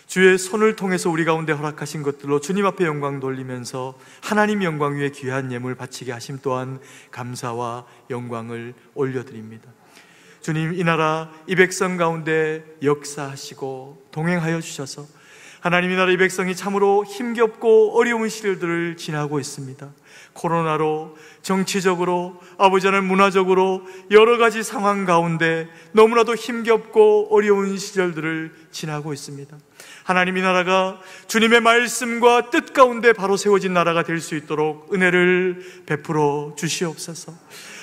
주의 손을 통해서 우리 가운데 허락하신 것들로 주님 앞에 영광 돌리면서 하나님 영광 위에 귀한 예물 바치게 하심 또한 감사와 영광을 올려드립니다. 주님, 이 나라 이 백성 가운데 역사하시고 동행하여 주셔서 하나님, 이 나라 이 백성이 참으로 힘겹고 어려운 시절들을 지나고 있습니다. 코로나로, 정치적으로, 아버지 하나님 문화적으로 여러 가지 상황 가운데 너무나도 힘겹고 어려운 시절들을 지나고 있습니다. 하나님, 이 나라가 주님의 말씀과 뜻 가운데 바로 세워진 나라가 될 수 있도록 은혜를 베풀어 주시옵소서.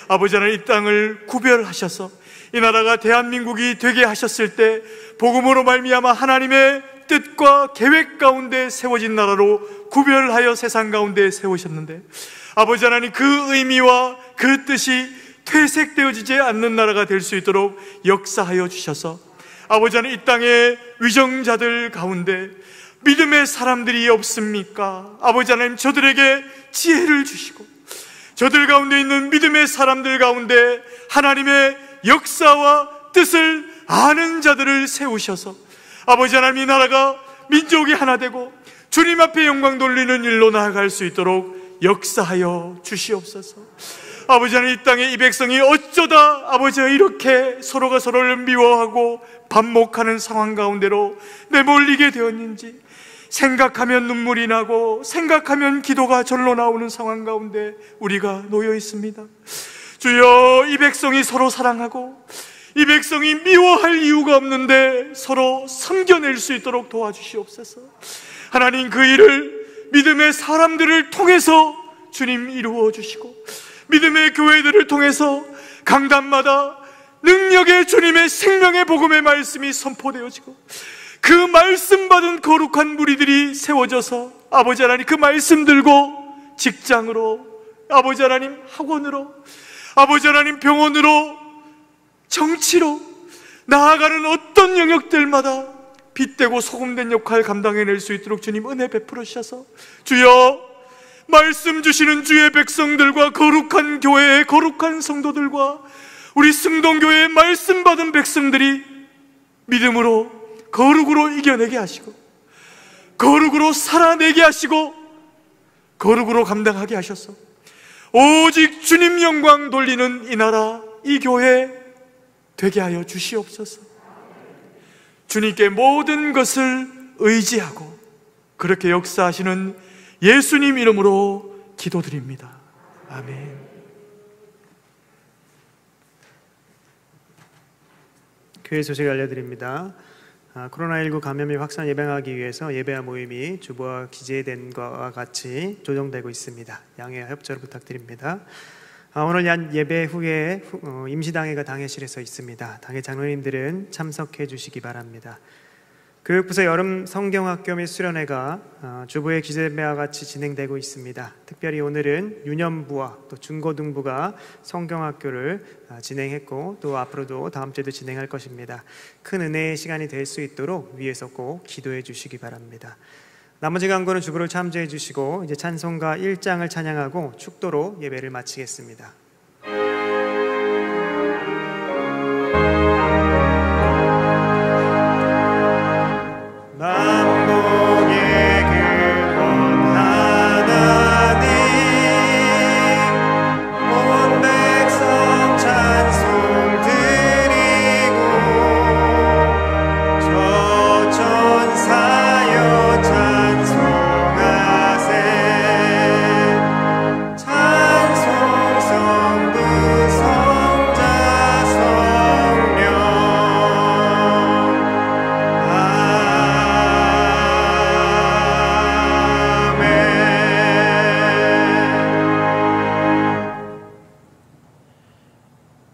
아버지 하나님, 이 땅을 구별하셔서 이 나라가 대한민국이 되게 하셨을 때 복음으로 말미암아 하나님의 뜻과 계획 가운데 세워진 나라로 구별하여 세상 가운데 세우셨는데, 아버지 하나님, 그 의미와 그 뜻이 퇴색되어지지 않는 나라가 될 수 있도록 역사하여 주셔서 아버지 하나님, 이 땅의 위정자들 가운데 믿음의 사람들이 없습니까? 아버지 하나님, 저들에게 지혜를 주시고 저들 가운데 있는 믿음의 사람들 가운데 하나님의 역사와 뜻을 아는 자들을 세우셔서 아버지 하나님, 이 나라가 민족이 하나 되고 주님 앞에 영광 돌리는 일로 나아갈 수 있도록 역사하여 주시옵소서. 아버지 하나님, 이 땅에 이 백성이 어쩌다 아버지 이렇게 서로가 서로를 미워하고 반목하는 상황 가운데로 내몰리게 되었는지 생각하면 눈물이 나고 생각하면 기도가 절로 나오는 상황 가운데 우리가 놓여 있습니다. 주여, 이 백성이 서로 사랑하고 이 백성이 미워할 이유가 없는데 서로 섬겨낼 수 있도록 도와주시옵소서. 하나님, 그 일을 믿음의 사람들을 통해서 주님 이루어 주시고 믿음의 교회들을 통해서 강단마다 능력의 주님의 생명의 복음의 말씀이 선포되어지고 그 말씀 받은 거룩한 무리들이 세워져서 아버지 하나님, 그 말씀 들고 직장으로, 아버지 하나님 학원으로, 아버지 하나님 병원으로, 정치로 나아가는 어떤 영역들마다 빛되고 소금된 역할 감당해낼 수 있도록 주님 은혜 베풀어 주셔서, 주여, 말씀 주시는 주의 백성들과 거룩한 교회의 거룩한 성도들과 우리 승동교회의 말씀 받은 백성들이 믿음으로 거룩으로 이겨내게 하시고 거룩으로 살아내게 하시고 거룩으로 감당하게 하셔서 오직 주님 영광 돌리는 이 나라 이 교회 되게 하여 주시옵소서. 주님께 모든 것을 의지하고 그렇게 역사하시는 예수님 이름으로 기도드립니다. 아멘. 교회 소식 알려드립니다. 코로나19 감염이 확산 예방하기 위해서 예배와 모임이 주보와 기재된 것과 같이 조정되고 있습니다. 양해와 협조를 부탁드립니다. 오늘 예배 후에 임시당회가 당회실에서 있습니다. 당회 장로님들은 참석해 주시기 바랍니다. 교육부서 여름 성경학교 및 수련회가 주보의 기재배와 같이 진행되고 있습니다. 특별히 오늘은 유년부와 또 중고등부가 성경학교를 진행했고 또 앞으로도 다음 주에도 진행할 것입니다. 큰 은혜의 시간이 될 수 있도록 위에서 꼭 기도해 주시기 바랍니다. 나머지 강구는 주보를 참조해 주시고 이제 찬송가 1장을 찬양하고 축도로 예배를 마치겠습니다.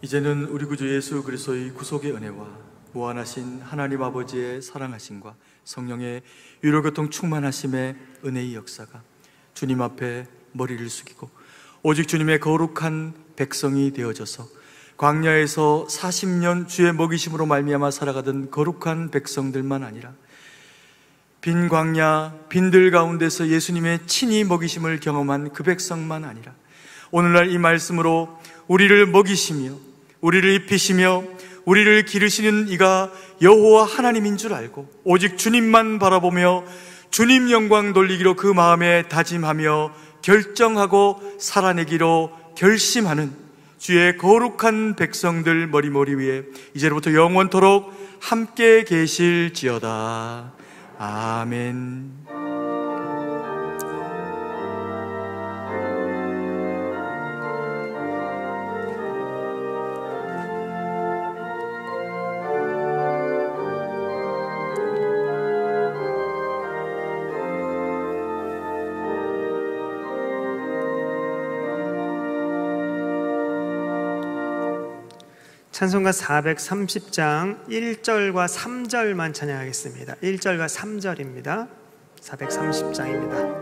이제는 우리 구주 예수 그리스도의 구속의 은혜와 무한하신 하나님 아버지의 사랑하심과 성령의 유로교통 충만하심의 은혜의 역사가 주님 앞에 머리를 숙이고 오직 주님의 거룩한 백성이 되어져서 광야에서 40년 주의 먹이심으로 말미암아 살아가던 거룩한 백성들만 아니라 빈 광야, 빈들 가운데서 예수님의 친히 먹이심을 경험한 그 백성만 아니라 오늘날 이 말씀으로 우리를 먹이시며 우리를 입히시며 우리를 기르시는 이가 여호와 하나님인 줄 알고 오직 주님만 바라보며 주님 영광 돌리기로 그 마음에 다짐하며 결정하고 살아내기로 결심하는 주의 거룩한 백성들 머리머리 위에 이제로부터 영원토록 함께 계실지어다. 아멘. 찬송가 430장 1절과 3절만 찬양하겠습니다. 1절과 3절입니다. 430장입니다.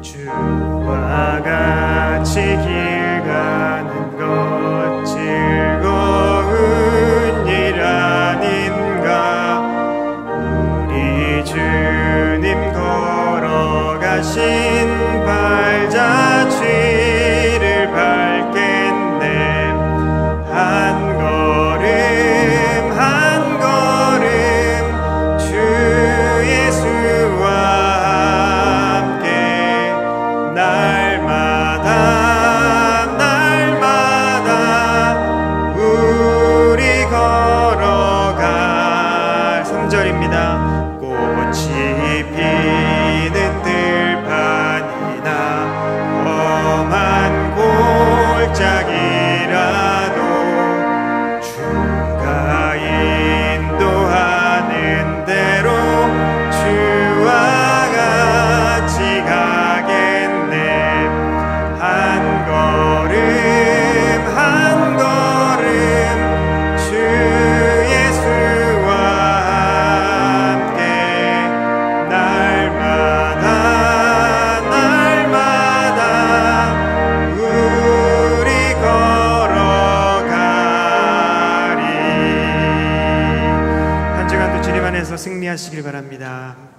주와 같이 길 가는 것 즐거운 일 아닌가. 우리 주님 걸어가신 발자취를 밟겠네. 한 걸음 한 걸음 주 예수와 함께 날마다 날마다 우리 걸어갈 3절입니다. 꽃이 피는 들판이나 험한 골짜기라도 주가 인도하는 대로 주와 같이 가겠네. 한 걸음 한 걸음 주 예수와 함께 날마다 날마다 우리 걸어가리. 한 주간도 주님 안에서 승리하시길 바랍니다.